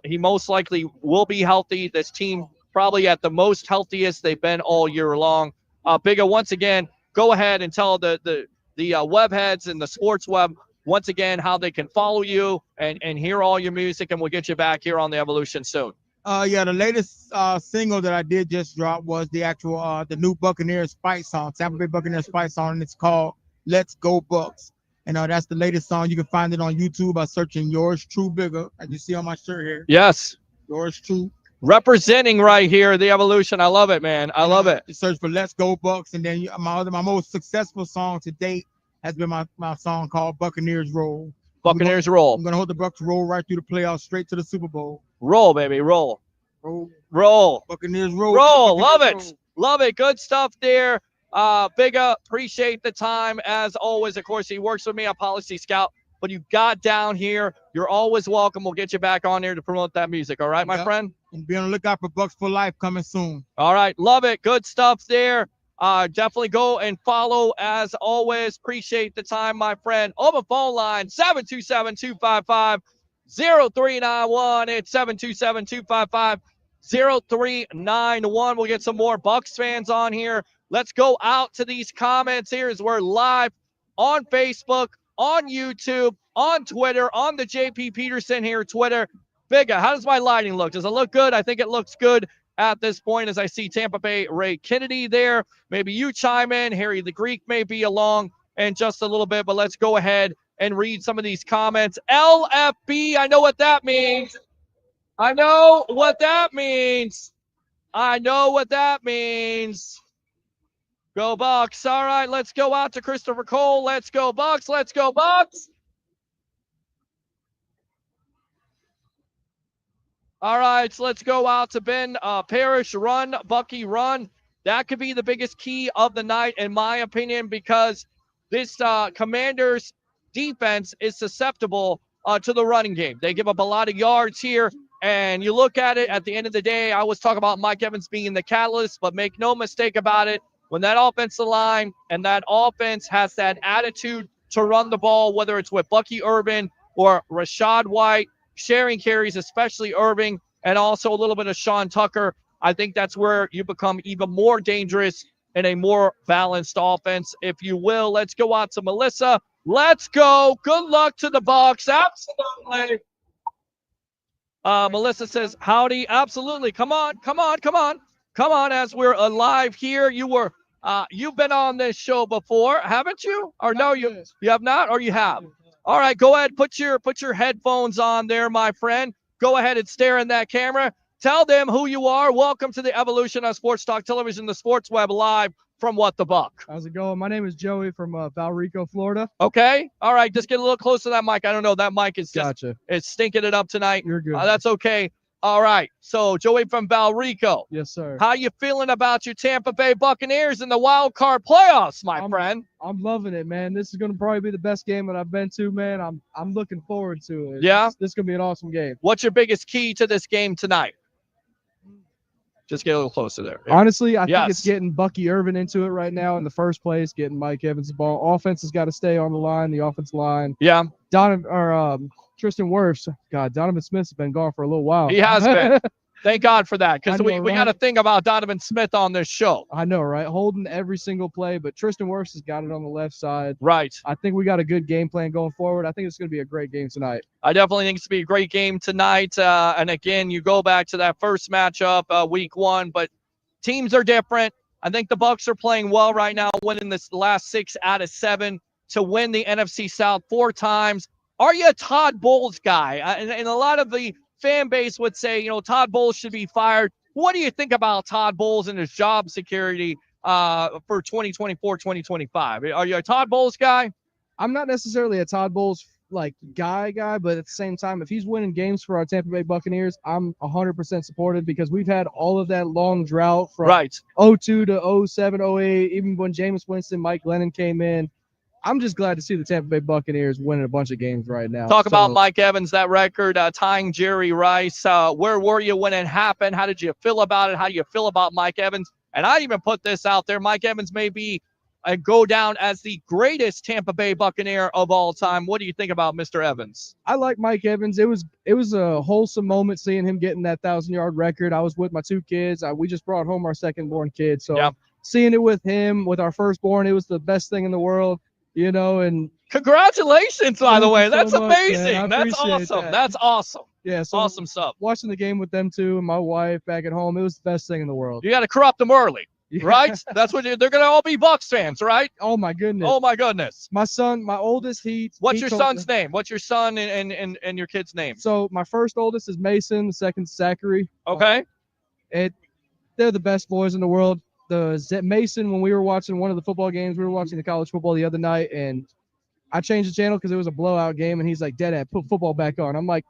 He most likely will be healthy. This team probably at the most healthiest they've been all year long. Bigga, once again, go ahead and tell the web heads and the sports web once again how they can follow you and hear all your music, and we'll get you back here on the Evolution soon. The latest single that I did just drop was the actual the new Buccaneers fight song, Tampa Bay Buccaneers fight song, and it's called Let's Go Bucs. And that's the latest song. You can find it on YouTube by searching Yours True Bigger, as you see on my shirt here. Yes. Yours True. Representing right here, the Evolution. I love it, man. I love it. You search for Let's Go Bucs, and then my most successful song to date has been my song called Buccaneers Roll. Buccaneers Roll. I'm going to hold the Bucs roll right through the playoffs, straight to the Super Bowl. Roll, baby, roll. Roll. Roll. Buccaneers roll. Roll. Love Buccaneers it. Love it. Good stuff there. Bigga, appreciate the time as always. Of course, he works with me on Policy Scout, but you got down here. You're always welcome. We'll get you back on here to promote that music. All right, my friend? And be on the lookout for Bucs for Life coming soon. All right. Love it. Good stuff there. Definitely go and follow as always. Appreciate the time, my friend. On the phone line, 727-255-0391. It's 727-255-0391. We'll get some more Bucs fans on here. Let's go out to these comments here as we're live on Facebook, on YouTube, on Twitter, on the JP Peterson here Twitter. Bigga, how does my lighting look? Does it look good? I think it looks good at this point as I see Tampa Bay Ray Kennedy there. Maybe you chime in. Harry the Greek may be along in just a little bit, but let's go ahead and read some of these comments. LFB, I know what that means. I know what that means. I know what that means. Go Bucs. All right, let's go out to Christopher Cole. Let's go Bucs. Let's go Bucs. All right, so let's go out to Ben Parrish. Run, Bucky, run. That could be the biggest key of the night, in my opinion, because this Commanders defense is susceptible to the running game. They give up a lot of yards here, and you look at it, at the end of the day, I always talk about Mike Evans being the catalyst, but make no mistake about it, when that offensive line and that offense has that attitude to run the ball, whether it's with Bucky Urban or Rashad White, sharing carries, especially Irving, and also a little bit of Sean Tucker, I think that's where you become even more dangerous in a more balanced offense, if you will. Let's go out to Melissa. Let's go. Good luck to the Bucs. Absolutely. Melissa says, howdy. Absolutely. Come on. As we're alive here. You've been on this show before, haven't you? Or no, you have not, or you have? All right, go ahead. Put your headphones on there, my friend. Go ahead and stare in that camera. Tell them who you are. Welcome to the evolution of Sports Talk Television, the Sports Web, live from What the Buck. How's it going? My name is Joey from Valrico, Florida. Okay. All right. Just get a little closer to that mic. I don't know. That mic is just Gotcha. it's stinking it up tonight. You're good. That's okay. All right. So Joey from Valrico. Yes, sir. How you feeling about your Tampa Bay Buccaneers in the wild card playoffs, my friend? I'm loving it, man. This is going to probably be the best game that I've been to, man. I'm looking forward to it. Yeah. This is going to be an awesome game. What's your biggest key to this game tonight? Just get a little closer there. Yeah. Honestly, I think it's getting Bucky Irvin into it right now in the first place, getting Mike Evans the ball. Offense has got to stay on the line, the offensive line. Yeah. Tristan Wirfs. God, Donovan Smith's been gone for a little while. He has been. Thank God for that, because we right? got to think about Donovan Smith on this show. I know, right? Holding every single play, but Tristan Wirfs has got it on the left side. Right. I think we got a good game plan going forward. I think it's going to be a great game tonight. I definitely think it's going to be a great game tonight. And again, you go back to that first matchup, week one, but teams are different. I think the Bucs are playing well right now, winning this last 6 out of 7 to win the NFC South 4 times. Are you a Todd Bowles guy? And a lot of the fan base would say, Todd Bowles should be fired. What do you think about Todd Bowles and his job security for 2024, 2025? Are you a Todd Bowles guy? I'm not necessarily a Todd Bowles guy, but at the same time, if he's winning games for our Tampa Bay Buccaneers, I'm 100% supportive, because we've had all of that long drought from 02 to 07, 08, even when Jameis Winston, Mike Glennon came in. I'm just glad to see the Tampa Bay Buccaneers winning a bunch of games right now. Talk about Mike Evans, that record, tying Jerry Rice. Where were you when it happened? How did you feel about it? How do you feel about Mike Evans? And I even put this out there. Mike Evans may be go down as the greatest Tampa Bay Buccaneer of all time. What do you think about Mr. Evans? I like Mike Evans. It was a wholesome moment seeing him getting that 1,000-yard record. I was with my 2 kids. We just brought home our second-born kid. So seeing it with him, with our firstborn, it was the best thing in the world. And congratulations, by the way. That's so amazing. That's awesome. That's awesome. Yeah, so awesome stuff. Watching the game with them too, and my wife back at home, it was the best thing in the world. You got to corrupt them early, right? That's what they're going to all be Bucs fans, right? Oh my goodness. Oh my goodness. My son, my oldest, What's your son's name? What's your son and your kid's name? So my first oldest is Mason, the second is Zachary. Okay. They're the best boys in the world. Mason, when we were watching one of the football games, we were watching the college football the other night, and I changed the channel because it was a blowout game, and he's like, "Dad, put football back on." I'm like,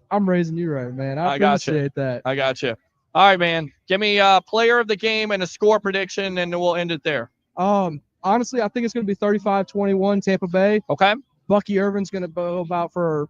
"I'm raising you right, man. I appreciate that." I got you. All right, man. Give me a player of the game and a score prediction, and we'll end it there. Honestly, I think it's going to be 35-21 Tampa Bay. Okay. Bucky Irvin's going to go about for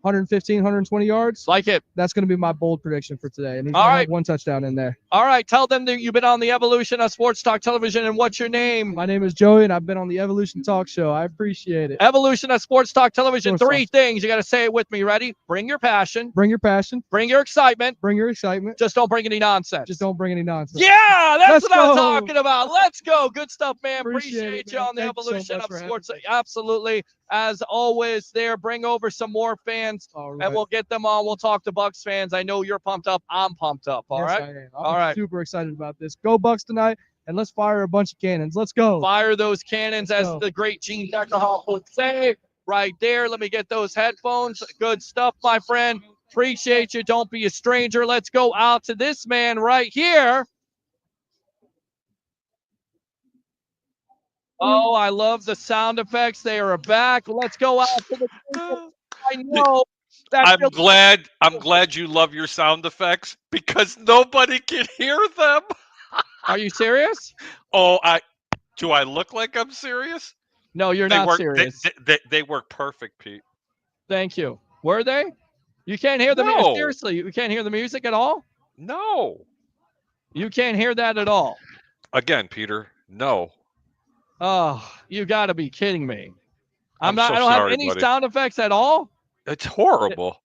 115, 120 yards. Like it. That's going to be my bold prediction for today. And he's going to have 1 touchdown in there. All right. Tell them that you've been on the Evolution of Sports Talk Television, and what's your name? My name is Joey, and I've been on the Evolution Talk Show. I appreciate it. Evolution of Sports Talk Television. 3 things. You got to say it with me. Ready? Bring your passion. Bring your passion. Bring your excitement. Bring your excitement. Just don't bring any nonsense. Just don't bring any nonsense. Yeah, that's what I'm talking about. Let's go. Good stuff, man. Appreciate you on the Evolution of Sports. Absolutely. As always, bring over some more fans, and we'll get them on. We'll talk to Bucs fans. I know you're pumped up. I'm pumped up. All right. I am. I'm super excited about this. Go Bucs tonight, and let's fire a bunch of cannons. Let's go. Fire those cannons, as the great Gene Deckerhoff would say. Right there. Let me get those headphones. Good stuff, my friend. Appreciate you. Don't be a stranger. Let's go out to this man right here. Oh, I love the sound effects. They are back. Let's go out to the I know that I'm glad you love your sound effects because nobody can hear them. Are you serious? Oh, do I look like I'm serious? No, you're not serious. They work perfect, Pete. Thank you. Were they? You can't hear the music. Seriously, you can't hear the music at all? No. You can't hear that at all. Again, Peter, no. Oh, you got to be kidding me. I'm I so don't have sorry, any buddy. sound effects at all. It's horrible.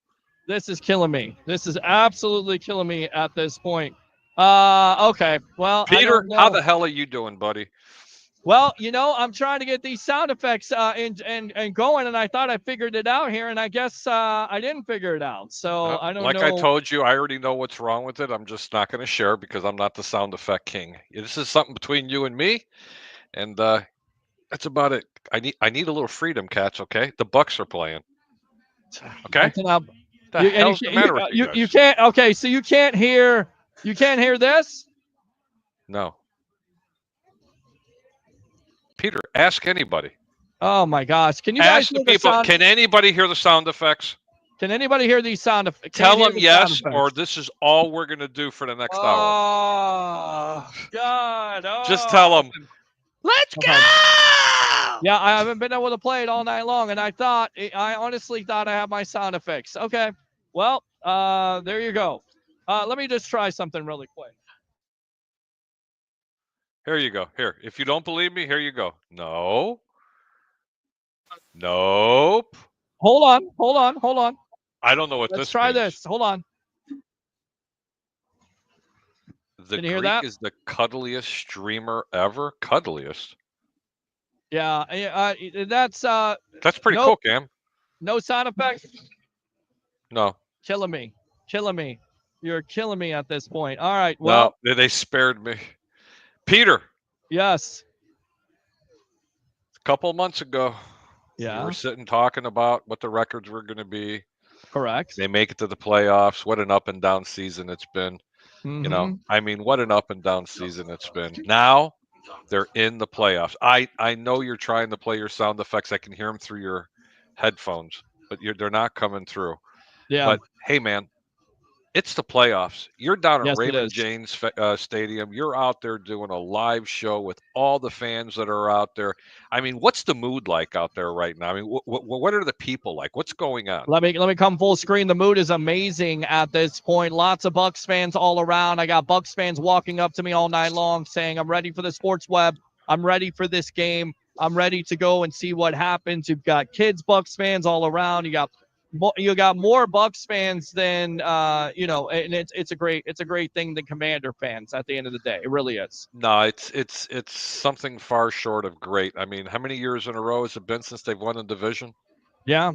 This is killing me. This is absolutely killing me at this point. Okay. Well, I Peter, don't know. how the hell are you doing, buddy? Well, I'm trying to get these sound effects and going, and I thought I figured it out here, and I guess I didn't figure it out. So I don't know. Like I told you, I already know what's wrong with it. I'm just not going to share because I'm not the sound effect king. This is something between you and me, and that's about it. I need a little freedom, cats. Okay, the Bucs are playing. Okay. The hell's the matter with you guys? You can't. Okay, so you can't hear. You can't hear this. No. Peter, ask anybody. Oh my gosh! Can you guys ask hear the people? Can anybody hear the sound effects? Can anybody hear these sound effects? Tell them yes, or this is all we're going to do for the next hour. Oh God! Oh. Just tell them. Let's go! Yeah, I haven't been able to play it all night long, and I honestly thought I had my sound effects. Okay, well, there you go. Let me just try something really quick. Here you go. Here, if you don't believe me, here you go. No. Nope. Hold on. I don't know what Let's this try means. this. Hold on. The Can you hear Greek that? is the cuddliest streamer ever. Cuddliest. Yeah, that's pretty cool, Cam. No sound effects. No. Killing me. You're killing me at this point. All right. Well, no, they spared me. Peter. Yes. A couple of months ago. Yeah. We were sitting talking about what the records were going to be. Correct. They make it to the playoffs. What an up and down season it's been. Mm-hmm. What an up and down season it's been. Now they're in the playoffs. I know you're trying to play your sound effects. I can hear them through your headphones, but they're not coming through. Yeah. But hey, man, it's the playoffs. You're down at Raymond is. James Stadium. You're out there doing a live show with all the fans that are out there. I mean, what's the mood like out there right now? I mean, what are the people like? What's going on? Let me come full screen. The mood is amazing at this point. Lots of Bucs fans all around. I got Bucs fans walking up to me all night long saying, I'm ready for the sports web. I'm ready for this game. I'm ready to go and see what happens. You've got kids Bucs fans all around. You got more Bucs fans than and it's a great thing than Commander fans at the end of the day. It really is. No, it's something far short of great. I mean, how many years in a row has it been since they've won the division? Yeah.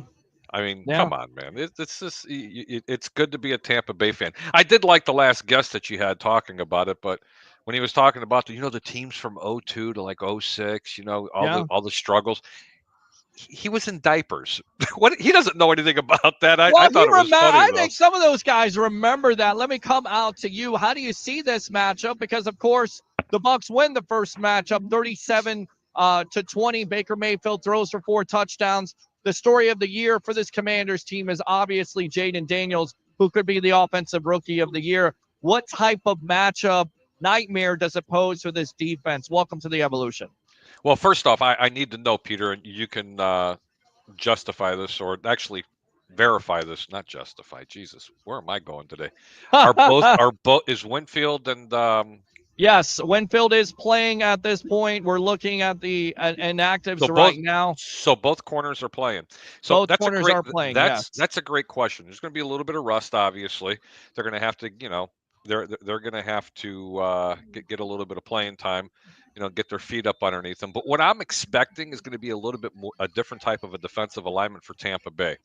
I mean, come on, man. It's good to be a Tampa Bay fan. I did like the last guest that you had talking about it, but when he was talking about the teams from 02 to like 06, all the struggles. He was in diapers. He doesn't know anything about that. I thought it was funny. I think some of those guys remember that. Let me come out to you. How do you see this matchup? Because of course the Bucs win the first matchup, 37-20. Baker Mayfield throws for 4 touchdowns. The story of the year for this Commanders team is obviously Jaden Daniels, who could be the offensive rookie of the year. What type of matchup nightmare does it pose for this defense? Welcome to the Evolution. Well, first off, I need to know, Peter, and you can justify this or actually verify this, not justify. Jesus, where am I going today? Is Winfield and Yes, Winfield is playing at this point. We're looking at the inactives right now. So both corners are playing. So both corners are playing. That's a great question. There's going to be a little bit of rust, obviously. They're going to have to, they're going to have to get a little bit of playing time. Get their feet up underneath them. But what I'm expecting is going to be a little bit more a different type of a defensive alignment for Tampa Bay.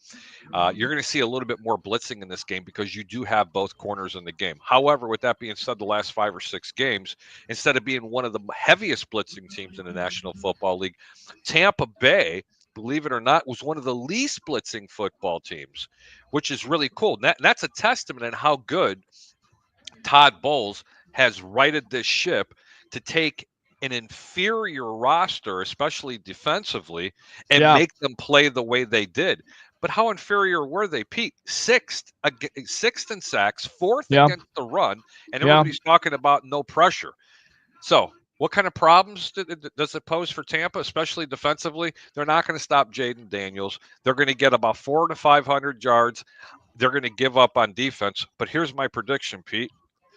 You're going to see a little bit more blitzing in this game because you do have both corners in the game. However, with that being said, the last 5 or 6 games, instead of being one of the heaviest blitzing teams in the National Football League, Tampa Bay, believe it or not, was one of the least blitzing football teams, which is really cool. That's a testament on how good Todd Bowles has righted this ship to take an inferior roster, especially defensively, and make them play the way they did. But how inferior were they, Pete? Sixth in sacks, fourth against the run, and everybody's talking about no pressure. So what kind of problems does it pose for Tampa, especially defensively? They're not going to stop Jaden Daniels. They're going to get about 400 to 500 yards. They're going to give up on defense. But here's my prediction, Pete.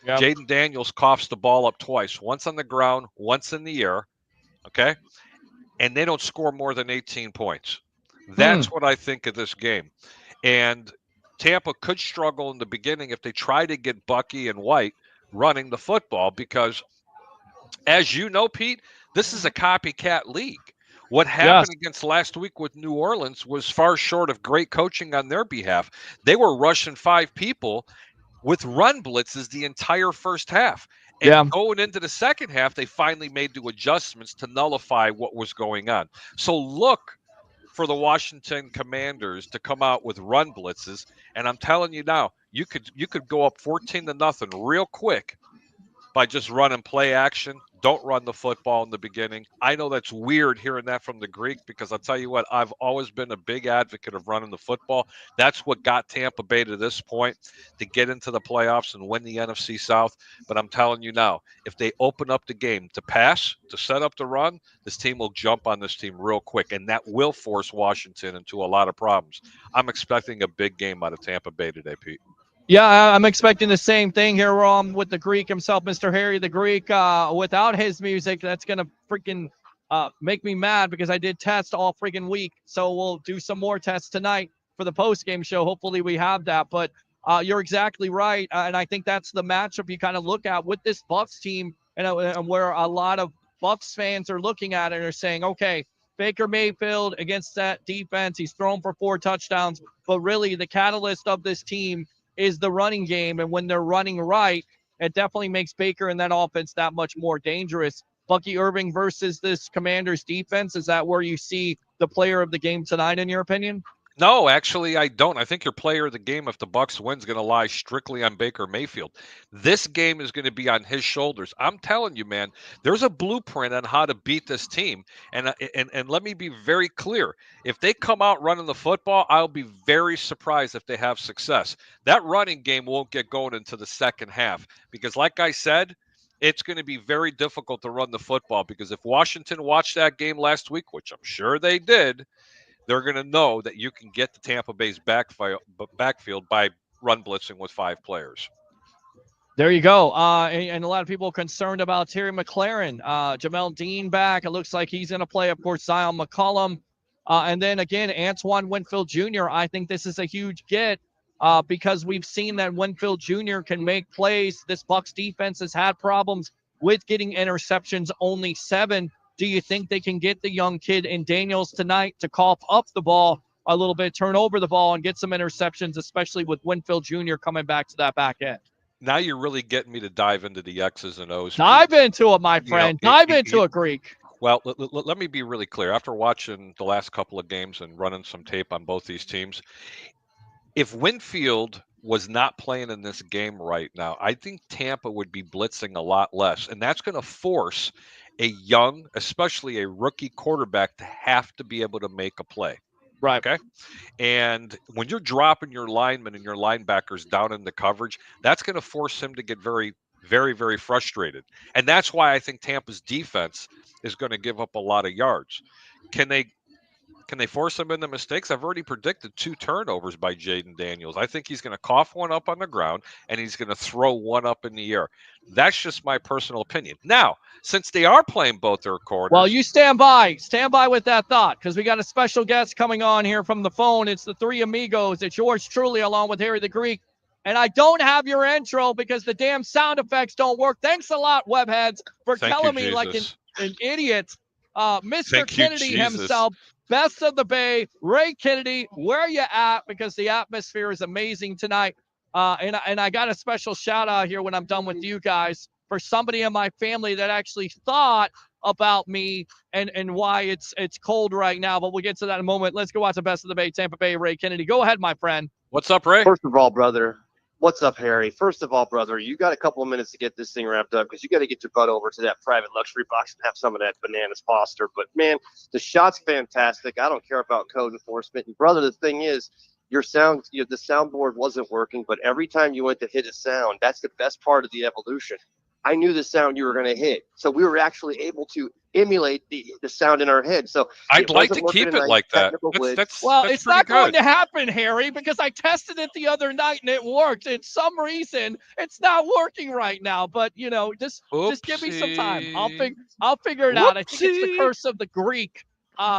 Jaden Daniels coughs the ball up twice, once on the ground, once in the air, okay? And they don't score more than 18 points. That's what I think of this game. And Tampa could struggle in the beginning if they try to get Bucky and White running the football because, as you know, Pete, this is a copycat league. What happened against last week with New Orleans was far short of great coaching on their behalf. They were rushing 5 people with run blitzes the entire first half. And going into the second half, they finally made the adjustments to nullify what was going on. So look for the Washington Commanders to come out with run blitzes. And I'm telling you now, you could go up 14-0 real quick by just running play action. Don't run the football in the beginning. I know that's weird hearing that from the Greek because I'll tell you what, I've always been a big advocate of running the football. That's what got Tampa Bay to this point to get into the playoffs and win the NFC South. But I'm telling you now, if they open up the game to pass, to set up the run, this team will jump on this team real quick, and that will force Washington into a lot of problems. I'm expecting a big game out of Tampa Bay today, Pete. Yeah, I'm expecting the same thing here with the Greek himself, Mr. Harry the Greek. Without his music, that's going to freaking make me mad because I did test all freaking week. So we'll do some more tests tonight for the post-game show. Hopefully we have that. But you're exactly right. And I think that's the matchup you kind of look at with this Bucs team and where a lot of Bucs fans are looking at it and are saying, okay, Baker Mayfield against that defense, he's thrown for 4 touchdowns. But really the catalyst of this team is the running game, and when they're running right, it definitely makes Baker and that offense that much more dangerous. Bucky Irving versus this Commanders defense, is that where you see the player of the game tonight, in your opinion? No, actually, I don't. I think your player of the game, if the Bucs win, is going to lie strictly on Baker Mayfield. This game is going to be on his shoulders. I'm telling you, man, there's a blueprint on how to beat this team. And let me be very clear. If they come out running the football, I'll be very surprised if they have success. That running game won't get going into the second half because, like I said, it's going to be very difficult to run the football because if Washington watched that game last week, which I'm sure they did, they're going to know that you can get to Tampa Bay's backfield by run blitzing with 5 players. There you go. And a lot of people are concerned about Terry McLaurin. Jamel Dean back. It looks like he's going to play, of course, Zion McCollum. And then, again, Antoine Winfield Jr. I think this is a huge get because we've seen that Winfield Jr. can make plays. This Bucs defense has had problems with getting interceptions, only 7. Do you think they can get the young kid in Daniels tonight to cough up the ball a little bit, turn over the ball, and get some interceptions, especially with Winfield Jr. coming back to that back end? Now you're really getting me to dive into the X's and O's. Dive into it, my friend. Dive into it, Greek. Well, let me be really clear. After watching the last couple of games and running some tape on both these teams, if Winfield was not playing in this game right now, I think Tampa would be blitzing a lot less. And that's going to force a young, especially a rookie quarterback, to have to be able to make a play. Right. Okay. And when you're dropping your linemen and your linebackers down in the coverage, that's going to force him to get very, very, very frustrated. And that's why I think Tampa's defense is going to give up a lot of yards. Can they force him into mistakes? I've already predicted 2 turnovers by Jaden Daniels. I think he's going to cough one up on the ground and he's going to throw one up in the air. That's just my personal opinion. Now, since they are playing both their quarters. Well, you stand by with that thought because we got a special guest coming on here from the phone. It's the 3 amigos. It's yours truly along with Harry the Greek. And I don't have your intro because the damn sound effects don't work. Thanks a lot, webheads, for telling me like an idiot. Mr. Kennedy himself. Best of the Bay, Ray Kennedy, where you at? Because the atmosphere is amazing tonight. And I got a special shout out here when I'm done with you guys for somebody in my family that actually thought about me and why it's cold right now. But we'll get to that in a moment. Let's go watch the Best of the Bay, Tampa Bay, Ray Kennedy. Go ahead, my friend. What's up, Ray? First of all, brother, What's up, Harry? First of all, brother, you got a couple of minutes to get this thing wrapped up because you got to get your butt over to that private luxury box and have some of that bananas Foster. But man, the shot's fantastic. I don't care about code enforcement. And brother, the thing is, the soundboard wasn't working, but every time you went to hit a sound, that's the best part of the evolution. I knew the sound you were going to hit, so we were actually able to emulate the sound in our head. So I'd like to keep it like that. That's it's not going good. to happen, Harry, because I tested it the other night and it worked. And some reason it's not working right now. But just give me some time. I'll figure it out. I think it's the curse of the Greek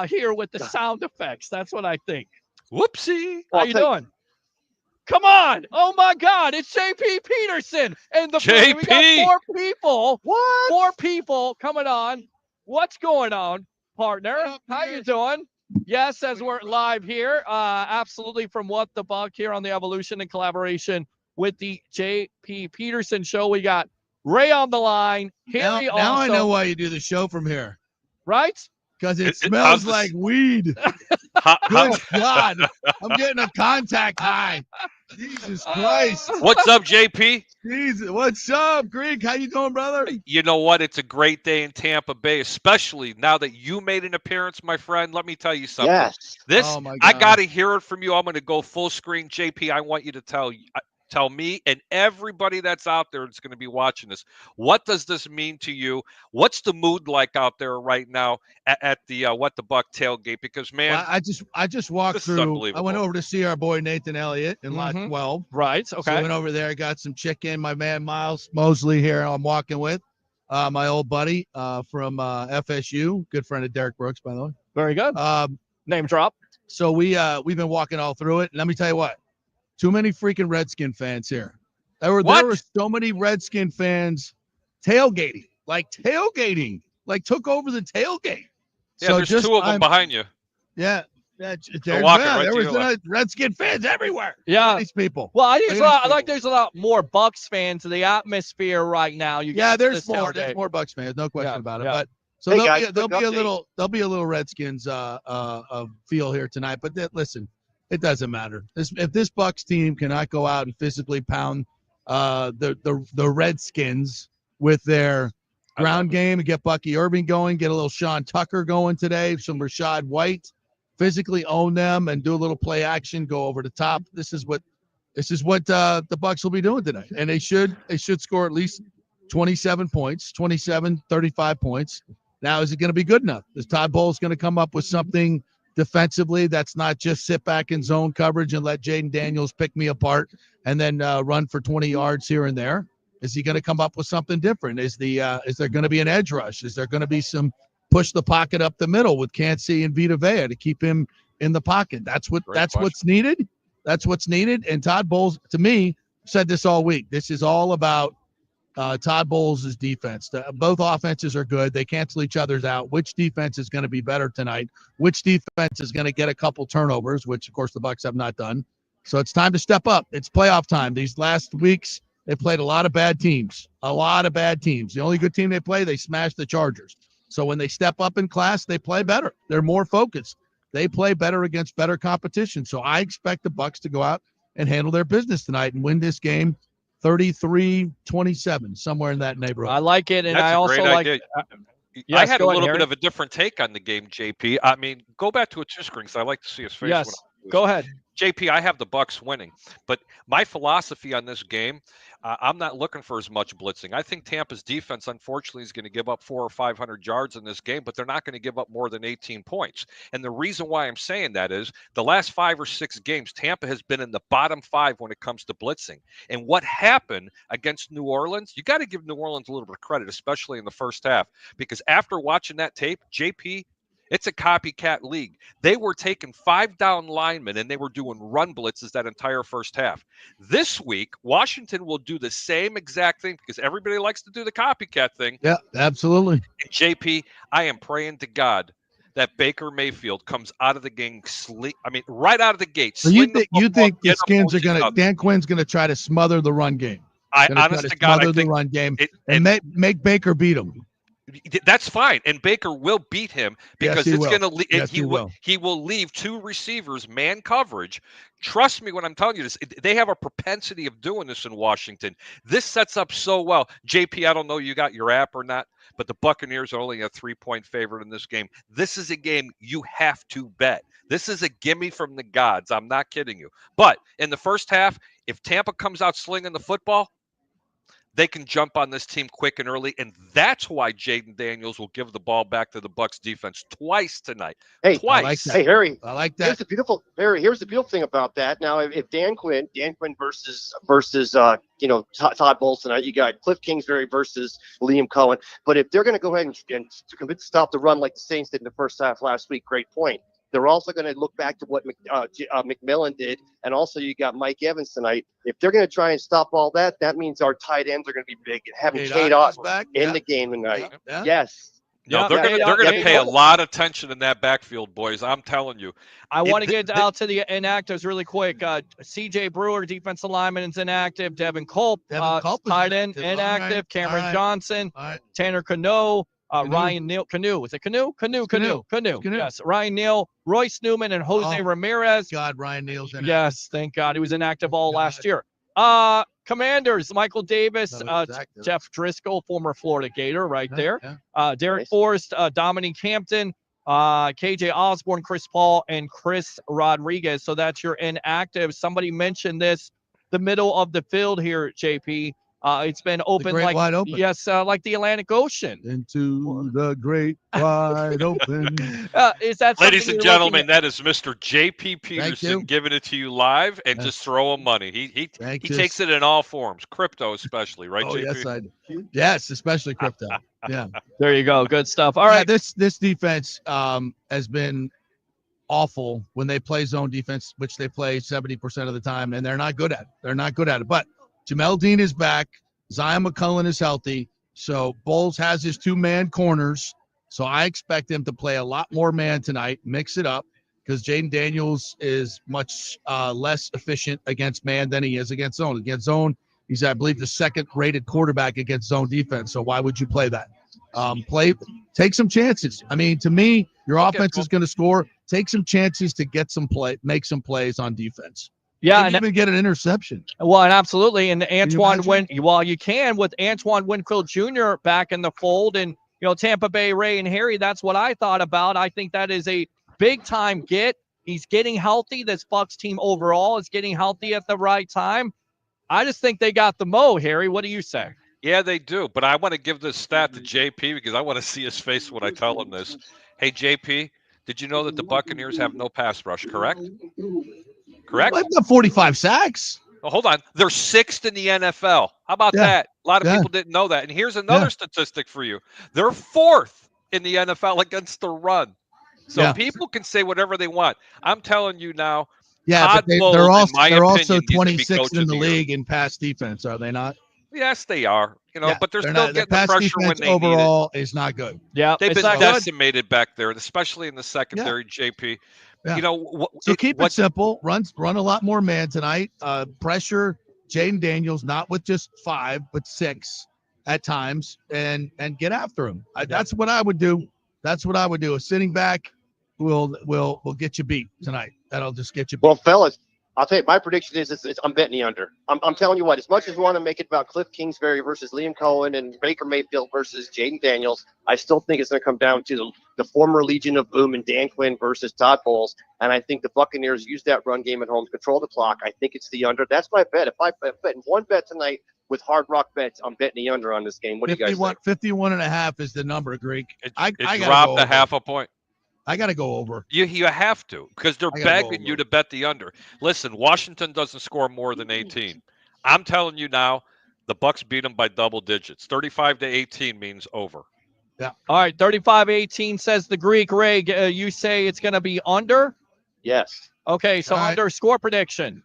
here with the sound effects. That's what I think. Whoopsie. How you doing? Come on. Oh, my God. It's JP Peterson. And JP. We got 4 people. What? 4 people coming on. What's going on, partner? How you doing? Yes, as we're live here. Absolutely from What the Buck here on the Evolution in collaboration with the JP Peterson Show. We got Ray on the line. Harry now also. I know why you do the show from here. Right? Because it smells like weed. Good God. I'm getting a contact high. Jesus Christ. What's up, JP? Jesus. What's up, Greek? How you doing, brother? You know what? It's a great day in Tampa Bay, especially now that you made an appearance, my friend. Let me tell you something. Yes. Oh my God. I got to hear it from you. I'm going to go full screen. JP, I want you to tell me and everybody that's out there that's going to be watching this, what does this mean to you? What's the mood like out there right now at the What the Buck tailgate? Because, man, well, I just walked through. I went over to see our boy Nathan Elliott in lot 12. Right. Okay. So I went over there, got some chicken. My man Miles Mosley here I'm walking with. My old buddy from FSU, good friend of Derek Brooks, by the way. Very good. Name drop. So we've been walking all through it. And let me tell you what. Too many freaking Redskin fans here. There were so many Redskin fans tailgating, like took over the tailgate. Yeah, so there's 2 of them behind you. Yeah. There was Redskin fans everywhere. Yeah. These people. Well, there's a lot more Bucs fans in the atmosphere right now. There's more Bucs fans, no question about it. Yeah. But so there'll be a little Redskins feel here tonight. But listen. It doesn't matter. If this Bucs team cannot go out and physically pound the Redskins with their ground game and get Bucky Irving going, get a little Sean Tucker going today, some Rashad White, physically own them and do a little play action, go over the top. This is what the Bucs will be doing tonight, and they should score at least 27 points, 27, 35 points. Now, is it going to be good enough? Is Todd Bowles going to come up with something defensively that's not just sit back in zone coverage and let Jaden Daniels pick me apart and then run for 20 yards here and there? Is he going to come up with something different? Is there going to be an edge rush? Is there going to be some push the pocket up the middle with Cansey and Vita Vea to keep him in the pocket? That's what's needed. That's what's needed. And Todd Bowles, to me, said this all week. This is all about Todd Bowles' defense. Both offenses are good. They cancel each other's out. Which defense is going to be better tonight? Which defense is going to get a couple turnovers, which, of course, the Bucs have not done. So it's time to step up. It's playoff time. These last weeks, they played a lot of bad teams. The only good team they smashed the Chargers. So when they step up in class, they play better. They're more focused. They play better against better competition. So I expect the Bucs to go out and handle their business tonight and win this game 33-27, somewhere in that neighborhood. I like it, and That's I also like. I had a little bit of a different take on the game, JP. I mean, go back to a 2-screen because I like to see his face. Yes, go ahead. JP, I have the Bucs winning, but my philosophy on this game, I'm not looking for as much blitzing. I think Tampa's defense, unfortunately, is going to give up 400 or 500 yards in this game, but they're not going to give up more than 18 points. And the reason why I'm saying that is the last 5 or 6 games, Tampa has been in the bottom 5 when it comes to blitzing. And what happened against New Orleans, you got to give New Orleans a little bit of credit, especially in the first half, because after watching that tape, JP, it's a copycat league. They were taking 5-down linemen and they were doing run blitzes that entire first half. This week, Washington will do the same exact thing because everybody likes to do the copycat thing. Yeah, absolutely. And JP, I am praying to God that Baker Mayfield comes out of the game, right out of the gate. So you think the Skins are going to, Dan Quinn's going to try to smother the run game? Honest to God, I think the run game and make Baker beat him. That's fine, and Baker will beat him because he it's will. going to. Yes, He will leave two receivers man coverage. Trust me when I'm telling you this. They have a propensity of doing this in Washington. This sets up so well. JP, I don't know you got your app or not, but the Buccaneers are only a 3-point favorite in this game. This is a game you have to bet. This is a gimme from the gods. I'm not kidding you. But in the first half, if Tampa comes out slinging the football, they can jump on this team quick and early, and that's why Jaden Daniels will give the ball back to the Bucs defense twice tonight. Hey, twice. Hey, Harry. I like that. Here's the beautiful thing about that. Now, if Dan Quinn versus Todd Bowles tonight, you got Cliff Kingsbury versus Liam Cohen. But if they're going to go ahead and stop the run like the Saints did in the first half last week, great point. They're also going to look back to what McMillan did, and also you got Mike Evans tonight. If they're going to try and stop all that, that means our tight ends are going to be big. And having Cade Otton in the game tonight, yes. No, they're going to pay a lot of attention in that backfield, boys. I'm telling you. I want to get out to the inactives really quick. C.J. Brewer, defensive lineman, is inactive. Devin Culp, tight end, inactive. Right. Cameron Johnson, Tanner Cano, Ryan Neal. Canoe. Is it Canoe? Canoe. Yes. Ryan Neal, Royce Newman, and Jose Ramirez. God, Ryan Neal's inactive. Yes, thank God. He was inactive all last year. Commanders, Michael Davis, Jeff Driscoll, former Florida Gator, right there. Derek Forrest, Dominique Hampton, KJ Osborne, Chris Paul, and Chris Rodriguez. So that's your inactive. Somebody mentioned this, the middle of the field here, JP. It's been open like wide open. Yes, like the Atlantic Ocean. Into the great wide open. Is that, ladies and gentlemen? That is Mr. JP Peterson giving it to you live, and just throw him money. He takes it in all forms, crypto especially, right? Oh, JP? yes, I do. Yes, especially crypto. Yeah. There you go. Good stuff. All right. This defense has been awful when they play zone defense, which they play 70% of the time, and they're not good at it. But Jamel Dean is back. Zion McCullough is healthy. So Bowles has his 2-man corners. So I expect him to play a lot more man tonight, mix it up, because Jaden Daniels is much less efficient against man than he is against zone. Against zone, he's, I believe, the second-rated quarterback against zone defense. So why would you play that? Take some chances. I mean, to me, your offense is going to score. Take some chances to make some plays on defense. Yeah, and even get an interception. Well, and absolutely. And Antoine you can with Antoine Winfield Jr. back in the fold, and Tampa Bay Ray and Harry. That's what I thought about. I think that is a big time get. He's getting healthy. This Bucs team overall is getting healthy at the right time. I just think they got the mo. Harry, what do you say? Yeah, they do. But I want to give this stat to JP because I want to see his face when I tell him this. Hey, JP, did you know that the Buccaneers have no pass rush? Correct. Correct? Well, they've got 45 sacks. Oh, hold on. They're 6th in the NFL. How about that? A lot of people didn't know that. And here's another statistic for you. They're 4th in the NFL against the run. So people can say whatever they want. I'm telling you now. Yeah, Todd but Bowles, they're in also opinion, 26th in the league in pass defense, are they not? Yes, they are. But they're still getting the pressure when they overall is not good. Yeah, they've been decimated back there, especially in the secondary. JP. Yeah. So keep it simple. Run a lot more man tonight. Pressure Jaden Daniels, not with just 5, but 6 at times, and get after him. That's what I would do. A sitting back will get you beat tonight. That'll just get you beat. Well, fellas, I'll tell you, my prediction is I'm betting the under. I'm telling you what, as much as we want to make it about Cliff Kingsbury versus Liam Cohen and Baker Mayfield versus Jaden Daniels, I still think it's going to come down to the former Legion of Boom and Dan Quinn versus Todd Bowles. And I think the Buccaneers use that run game at home to control the clock. I think it's the under. That's my bet. If I bet one bet tonight with Hard Rock Bets, I'm betting the under on this game. What do you guys think? 51.5 is the number, Greek. I dropped a half a point. I got to go over. You have to, because they're begging you to bet the under. Listen, Washington doesn't score more than 18. I'm telling you now, the Bucs beat them by double digits. 35-18 means over. Yeah. All right, 35-18 says the Greek. Ray, you say it's going to be under? Yes. Okay, so under score prediction.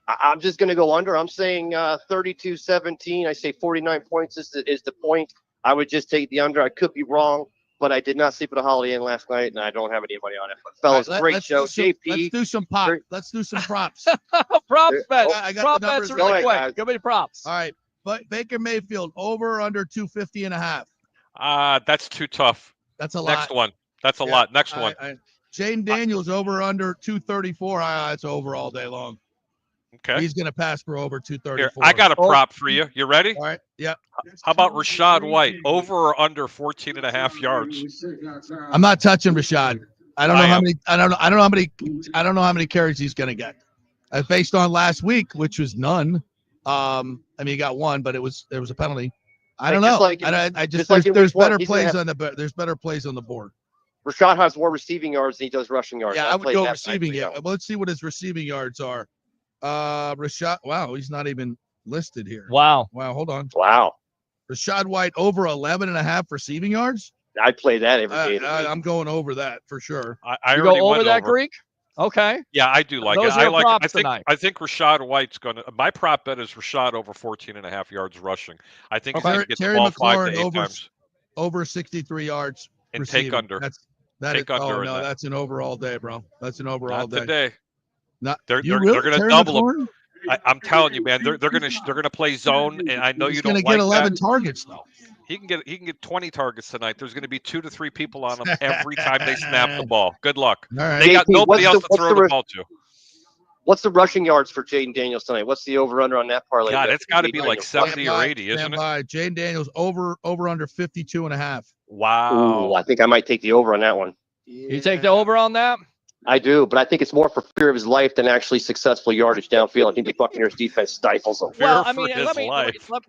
I'm just going to go under. I'm saying 32-17. I say 49 points is the point. I would just take the under. I could be wrong. But I did not sleep at a Holiday Inn last night, and I don't have any money on it. But fellas, great show. JP. Let's do some pop. Let's do some props. Props bet. I got Prop the numbers bets really quick. Give me the props. All right. But Baker Mayfield over under 250.5. That's too tough. That's a lot. Next one. That's a lot. Next one. Jaden Daniels over under 234. It's over all day long. Okay. He's going to pass for over 234. Here, I got a prop for you. You ready? All right. Yeah. How about Rashad White over or under 14.5 yards? I'm not touching Rashad. I don't know how many carries he's going to get. Based on last week, which was none. I mean, he got one, but there was a penalty. I don't know. There's better plays on the board. Rashad has more receiving yards than he does rushing yards. Yeah, I would go receiving. Yeah, well, let's see what his receiving yards are. Rashad. Wow, he's not even listed here. Wow. Hold on. Wow. Rashad White over 11.5 receiving yards. I play that every day. I'm going over that for sure. I you go over that, Greek? Okay. Yeah, I do like Those it. are props tonight. I think Rashad White's gonna. My prop bet is Rashad over 14.5 yards rushing. I think he's gonna get the ball 5 to 8 times. Over 63 yards. And receiving. take under. That's an over all day, bro. That's an over all day. Not today. They're really going to double them. I'm telling you, man. They're going to play zone, and I know you don't like that. He's going to get 11 targets though. He can get 20 targets tonight. There's going to be 2 to 3 people on him every time they snap the ball. Good luck. All right. They got nobody else to throw the ball to. What's the rushing yards for Jaden Daniels tonight? What's the over/under on that parlay? God, it's got to be like 70 or 80, isn't it? Jaden Daniels over under 52.5. Wow. Ooh, I think I might take the over on that one. You take the over on that? I do, but I think it's more for fear of his life than actually successful yardage downfield. I think the Buccaneers defense stifles him. Well, I mean,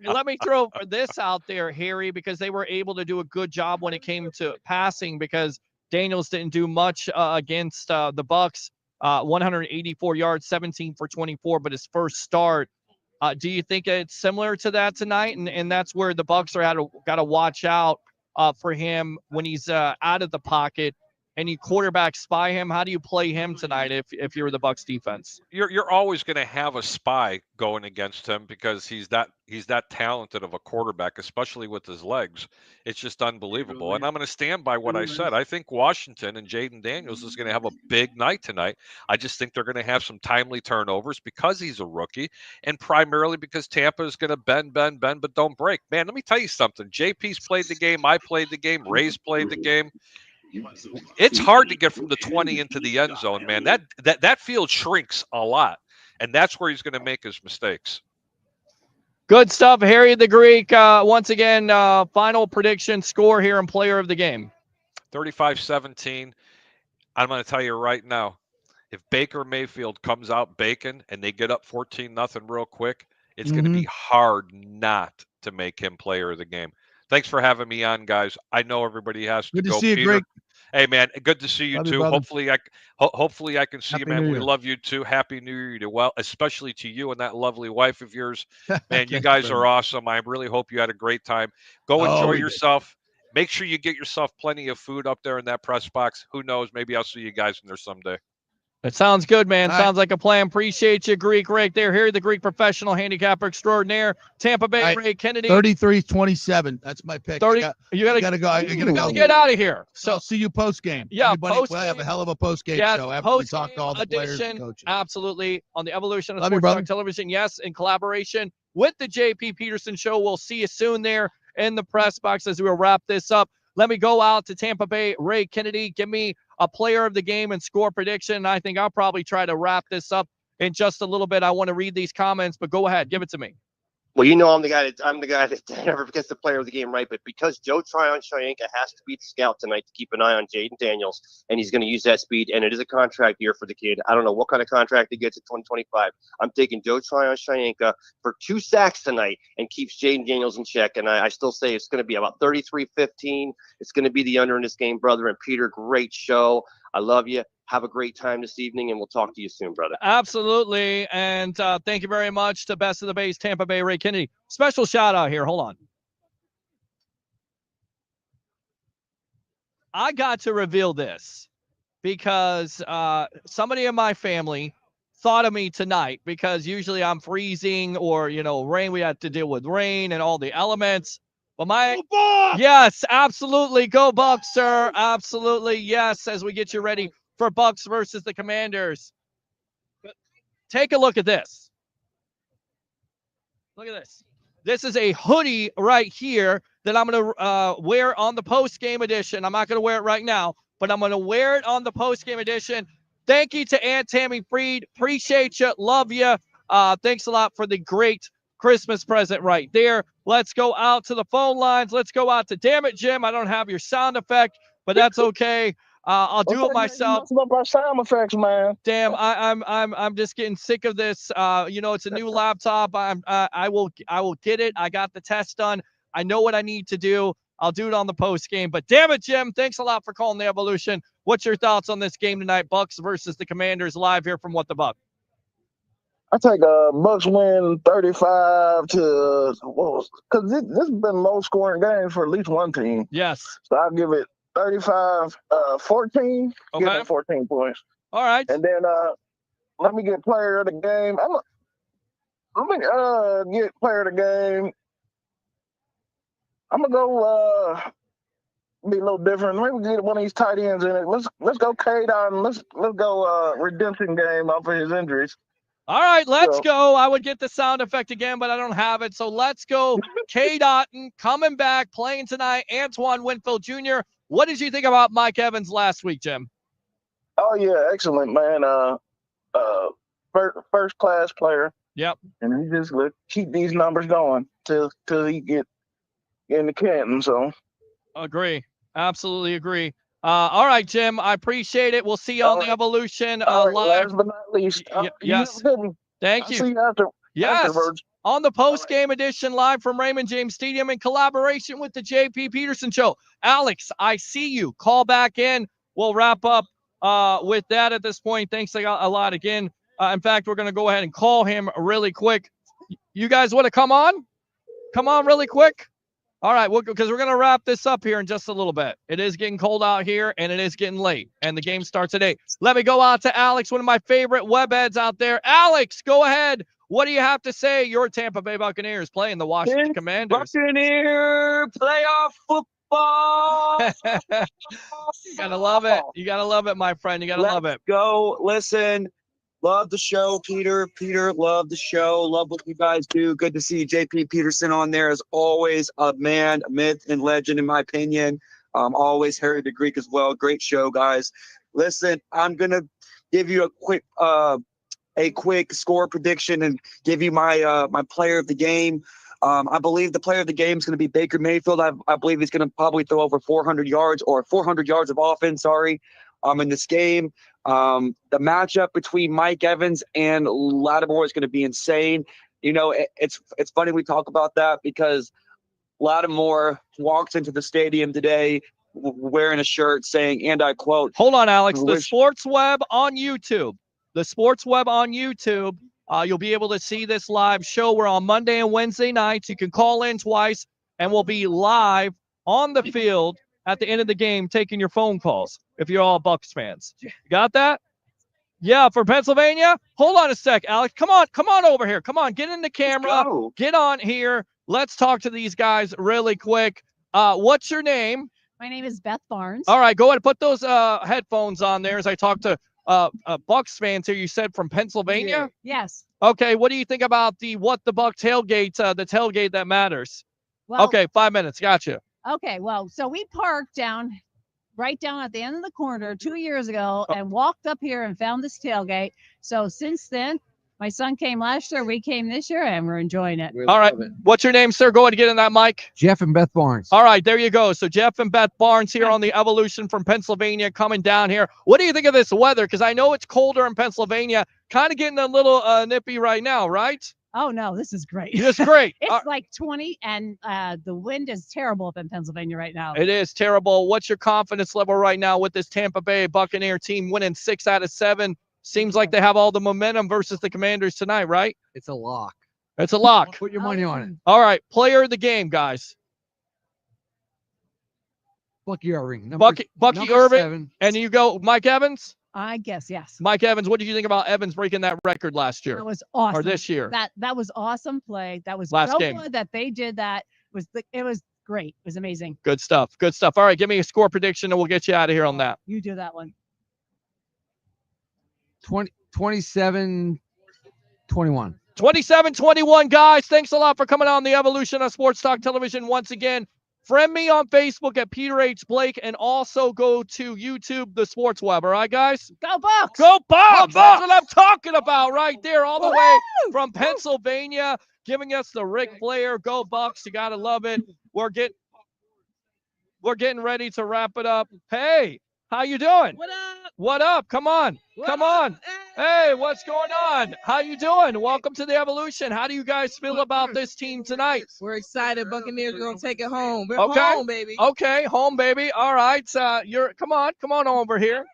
let me throw this out there, Harry, because they were able to do a good job when it came to passing because Daniels didn't do much against the Bucs. 184 yards, 17 for 24, but his first start. Do you think it's similar to that tonight? And that's where the Bucs are got to watch out for him when he's out of the pocket. Any quarterback spy him? How do you play him tonight if you're the Bucs defense? You're always going to have a spy going against him because he's that talented of a quarterback, especially with his legs. It's just unbelievable. And I'm going to stand by what I said. I think Washington and Jaden Daniels is going to have a big night tonight. I just think they're going to have some timely turnovers because he's a rookie and primarily because Tampa is going to bend, but don't break. Man, let me tell you something. JP's played the game. I played the game. Ray's played the game. It's hard to get from the 20 into the end zone, man. That field shrinks a lot, and that's where he's going to make his mistakes. Good stuff, Harry the Greek. Once again, final prediction score here and player of the game. 35-17. I'm going to tell you right now, if Baker Mayfield comes out baking and they get up 14-0 real quick, it's going to be hard not to make him player of the game. Thanks for having me on, guys. I know everybody has to go. Good to see you, Peter. Greg. Hey, man, good to see you too. Hopefully I can see you, man. We love you too. Happy New Year to especially to you and that lovely wife of yours. Man, you guys are awesome. I really hope you had a great time. Go enjoy yourself. Make sure you get yourself plenty of food up there in that press box. Who knows? Maybe I'll see you guys in there someday. It sounds good, man. Sounds like a plan. Appreciate you, Greek, right there. Here, the Greek professional handicapper extraordinaire, Tampa Bay, Ray Kennedy. 33-27. That's my pick. 30. You gotta go. You gotta go. Get out of here. So I'll see you post game. Yeah, we'll have a hell of a post game show after we talk to all the players and coaches. Absolutely, on the Evolution of Sports Talk Television. Yes, in collaboration with the JP Peterson Show. We'll see you soon there in the press box as we wrap this up. Let me go out to Tampa Bay. Ray Kennedy, give me a player of the game and score prediction. I think I'll probably try to wrap this up in just a little bit. I want to read these comments, but go ahead. Give it to me. Well, you know I'm the guy that never gets the player of the game right, but because Joe Tryon-Shoyinka has to be the scout tonight to keep an eye on Jaden Daniels, and he's going to use that speed, and it is a contract year for the kid. I don't know what kind of contract he gets in 2025. I'm taking Joe Tryon-Shoyinka for 2 sacks tonight and keeps Jaden Daniels in check, and I still say it's going to be about 33-15. It's going to be the under in this game, brother. And Peter, great show. I love you. Have a great time this evening, and we'll talk to you soon, brother. Absolutely. And thank you very much to Best of the Base, Tampa Bay, Ray Kennedy. Special shout out here. Hold on. I got to reveal this because somebody in my family thought of me tonight because usually I'm freezing or, rain. We have to deal with rain and all the elements. But yes, absolutely. Go Bucs, sir. Absolutely. Yes. As we get you ready for Bucs versus the Commanders. Take a look at this. Look at this. This is a hoodie right here that I'm going to wear on the post-game edition. I'm not going to wear it right now, but I'm going to wear it on the post-game edition. Thank you to Aunt Tammy Freed. Appreciate you. Love you. Thanks a lot for the great Christmas present right there. Let's go out to the phone lines. Let's go out to Damn It, Jim. I don't have your sound effect, but that's okay. I'll do it myself. About sound effects, man. Damn, I'm just getting sick of this. It's a new laptop. I will get it. I got the test done. I know what I need to do. I'll do it on the post game. But damn it, Jim, thanks a lot for calling the Evolution. What's your thoughts on this game tonight? Bucs versus the Commanders, live here from What the Buck. I take a Bucs win 35 to because this has been low scoring game for at least one team. Yes. So I'll give it 35-14. Okay. Give it 14 points. All right. And then let me get player of the game. Let me get player of the game. I'm gonna go be a little different. Maybe get one of these tight ends in it. Let's go K-Dot. Let's go redemption game off of his injuries. All right, let's go. I would get the sound effect again, but I don't have it. So let's go. K-Dot coming back, playing tonight. Antoine Winfield Jr. What did you think about Mike Evans last week, Jim? Oh yeah, excellent, man. First class player. Yep. And he just keep these numbers going till he get in the Canton. So agree. Absolutely agree. All right, Jim. I appreciate it. We'll see you on the Evolution live. Last but not least, yes. Thank you. See you afterwards. On the post-game edition live from Raymond James Stadium in collaboration with the JP Peterson Show. Alex, I see you. Call back in. We'll wrap up with that at this point. Thanks a lot again. In fact, we're going to go ahead and call him really quick. You guys want to come on? Come on really quick. All right, because we're going to wrap this up here in just a little bit. It is getting cold out here, and it is getting late, and the game starts at 8. Let me go out to Alex, one of my favorite webheads out there. Alex, go ahead. What do you have to say? Your Tampa Bay Buccaneers playing the Washington Commanders. Buccaneer playoff football. You got to love it. You got to love it, my friend. You got to love it. Go. Listen. Love the show, Peter. Peter, love the show. Love what you guys do. Good to see JP Peterson on there as always. A man, a myth, and legend, in my opinion. Always Harry the Greek as well. Great show, guys. Listen, I'm gonna give you a quick score prediction and give you my my player of the game. I believe the player of the game is going to be Baker Mayfield. I believe he's going to probably throw over 400 yards or 400 yards of offense. In this game. The matchup between Mike Evans and Lattimore is going to be insane. It's funny we talk about that because Lattimore walks into the stadium today wearing a shirt saying, and I quote, hold on, Alex, the Sports Web on YouTube. The Sports Web on YouTube. You'll be able to see this live show. We're on Monday and Wednesday nights. You can call in twice, and we'll be live on the field at the end of the game taking your phone calls if you're all Bucs fans. You got that? Yeah, for Pennsylvania? Hold on a sec, Alex. Come on over here. Come on, get in the camera. Get on here. Let's talk to these guys really quick. What's your name? My name is Beth Barnes. All right, go ahead and put those headphones on there as I talk to Bucs fans here. You said from Pennsylvania? Yes. Okay, what do you think about the What the Buck tailgate, the tailgate that matters? Well, okay, 5 minutes. Gotcha. Okay, well, so we parked right down at the end of the corner 2 years ago and walked up here and found this tailgate. So since then, my son came last year, we came this year, and we're enjoying it. All right. What's your name, sir? Go ahead and get in that mic. Jeff and Beth Barnes. All right, there you go. So Jeff and Beth Barnes here on the Evolution from Pennsylvania coming down here. What do you think of this weather? Because I know it's colder in Pennsylvania, kind of getting a little nippy right now, right? Oh, no, this is great. It's great. It's like 20, and the wind is terrible up in Pennsylvania right now. It is terrible. What's your confidence level right now with this Tampa Bay Buccaneer team winning 6 out of 7? Seems like they have all the momentum versus the Commanders tonight, right? It's a lock. It's a lock. Put your money on it. All right, player of the game, guys. Bucky Irving. Bucky Irving. 7. And you go Mike Evans? I guess, yes. Mike Evans, what did you think about Evans breaking that record last year? That was awesome. Or this year? That was awesome play. That was last so game. Good that they did that. It was great. It was amazing. Good stuff. Good stuff. All right, give me a score prediction and we'll get you out of here on that. You do that one. 27-21. 27-21, guys. Thanks a lot for coming on the Evolution of Sports Talk Television once again. Friend me on Facebook at Peter H. Blake, and also go to YouTube, the Sports Web. All right, guys? Go Bucs! Go Bucs! That's what I'm talking about right there, all the way from Pennsylvania, giving us the Ric Flair. Go Bucs! You gotta love it. We're getting ready to wrap it up. Hey, how you doing? What up? What up? Come on. Come on. Hey, what's going on? How you doing? Welcome to the Evolution. How do you guys feel about this team tonight? We're excited. Buccaneers are gonna take it home. We're Okay. home, baby. Okay, home, baby. All right. Come on over here.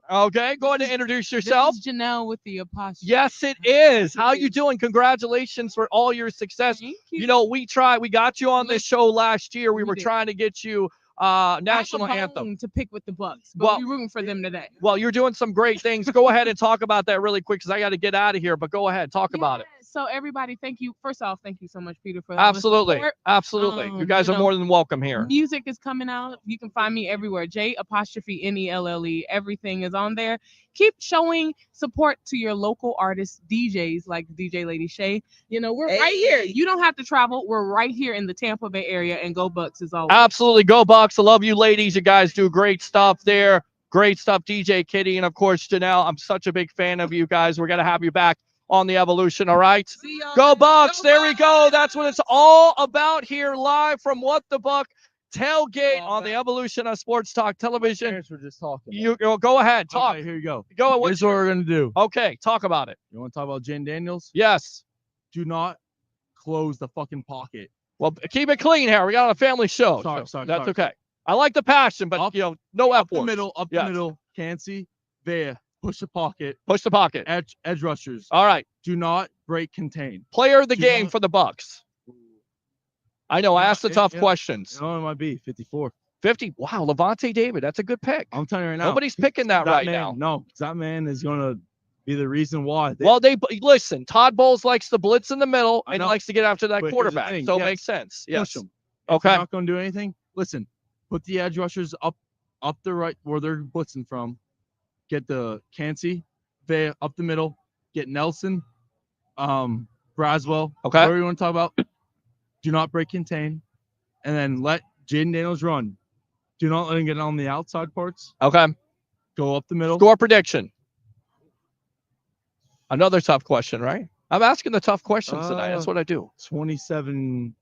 Okay, go ahead and introduce yourself. This is Janelle with the apostrophe. Yes, it is. How you doing? Congratulations for all your success. Thank You know, we got you on this show last year. We were did. trying to get you national I have a anthem. bone to pick with the Bucs, but Well- we're rooting for them today. Well, you're doing some great things. Go ahead and talk about that really quick because I got to get out of here, but go ahead, talk about it. So everybody, thank you. First off, thank you so much, Peter, for all the Absolutely. support. Absolutely. You guys you are know, more than welcome here. Music is coming out. You can find me everywhere. J'_NELLE. Everything is on there. Keep showing support to your local artists, DJs like DJ Lady Shay. You know, we're right here. You don't have to travel. We're right here in the Tampa Bay area, and Go Bucs is all. Absolutely. Go Bucs. I love you ladies. You guys do great stuff there. Great stuff, DJ Kitty. And of course, Janelle, I'm such a big fan of you guys. We're going to have you back on the Evolution. All right. Go Bucs. There we go. That's what it's all about here live from What the Buck tailgate on the Evolution of Sports Talk Television. Parents were just talking. You go ahead. Talk. Okay, here you go. Go. Here's what we're gonna do. Okay, talk about it. You want to talk about Jane Daniels? Yes. Do not close the fucking pocket. Well, keep it clean here. We got a family show. Sorry, so sorry, that's sorry. okay. I like the passion, but no F Up the words. middle, up Yes. the middle. Can't see. There. Push the pocket. Push the pocket. Edge rushers. All right. Do not break contain. Player of the Do game not- for the Bucs. I know. I asked the tough questions. You know what it might be? 54. 50. Wow, Levante David. That's a good pick. I'm telling you right now. Nobody's picking that right man, now. No, that man is gonna be the reason why. Well, listen. Todd Bowles likes to blitz in the middle I and know. likes to get after that But here's the quarterback. thing, So it yes. makes sense. Push Yes. 'em. If Okay. you're not gonna do anything. Listen, put the edge rushers up the right where they're blitzing from. Get the Cansey there up the middle. Get Nelson, Braswell. Okay. Whatever you want to talk about. Do not break contain, and then let Jaden Daniels run. Do not let him get on the outside parts. Okay. Go up the middle. Score prediction. Another tough question, right? I'm asking the tough questions tonight. That's what I do. 27.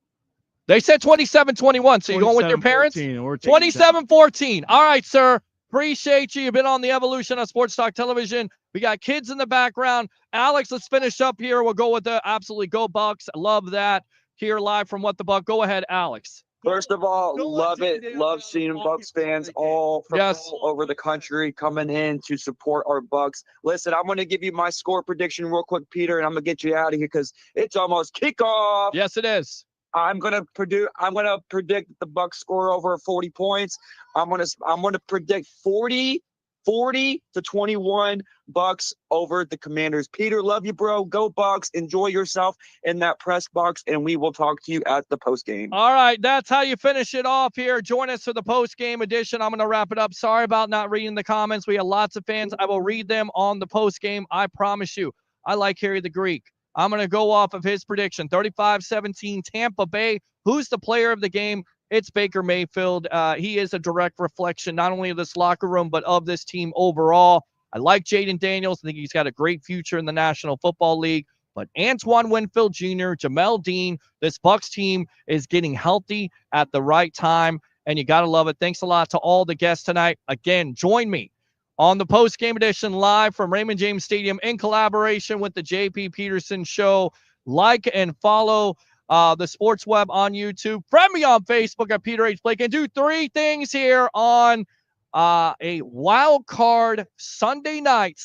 They said 27-21. So you going with your parents? 27-14, we're taking that. 27-14. All right, sir. Appreciate you. You've been on the Evolution of Sports Talk Television. We got kids in the background. Alex, let's finish up here. We'll go with the absolutely Go Bucs. Love that. Here live from What the Buck. Go ahead, Alex. First of all, love it. Love seeing Bucs fans all from all over the country coming in to support our Bucs. Listen, I'm going to give you my score prediction real quick, Peter, and I'm going to get you out of here because it's almost kickoff. Yes, it is. I'm gonna predict that the Bucs score over 40 points. I'm gonna predict 40 to 21 Bucs over the Commanders. Peter, love you, bro. Go Bucs. Enjoy yourself in that press box, and we will talk to you at the post game. All right, that's how you finish it off here. Join us for the post-game edition. I'm going to wrap it up. Sorry about not reading the comments. We have lots of fans. I will read them on the post-game. I promise you. I like Harry the Greek. I'm going to go off of his prediction. 35-17 Tampa Bay. Who's the player of the game? It's Baker Mayfield. He is a direct reflection not only of this locker room, but of this team overall. I like Jaden Daniels. I think he's got a great future in the National Football League. But Antoine Winfield Jr., Jamel Dean, this Bucs team is getting healthy at the right time, and you got to love it. Thanks a lot to all the guests tonight. Again, join me on the post-game edition live from Raymond James Stadium in collaboration with the J.P. Peterson Show. Like and follow the Sports Web on YouTube. Friend me on Facebook at Peter H. Blake. And do 3 things here on a wild card Sunday night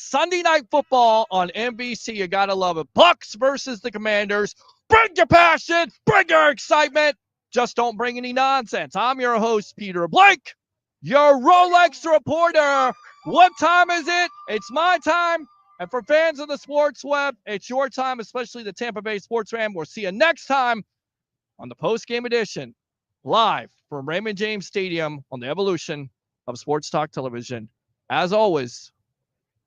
football on NBC. You got to love it. Bucs versus the Commanders. Bring your passion. Bring your excitement. Just don't bring any nonsense. I'm your host, Peter Blake, your Rolex reporter. What time is it? It's my time. And for fans of the Sports Web, it's your time, especially the Tampa Bay Sports Fan. We'll see you next time on the post-game edition, live from Raymond James Stadium on the Evolution of Sports Talk Television. As always,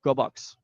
go Bucs.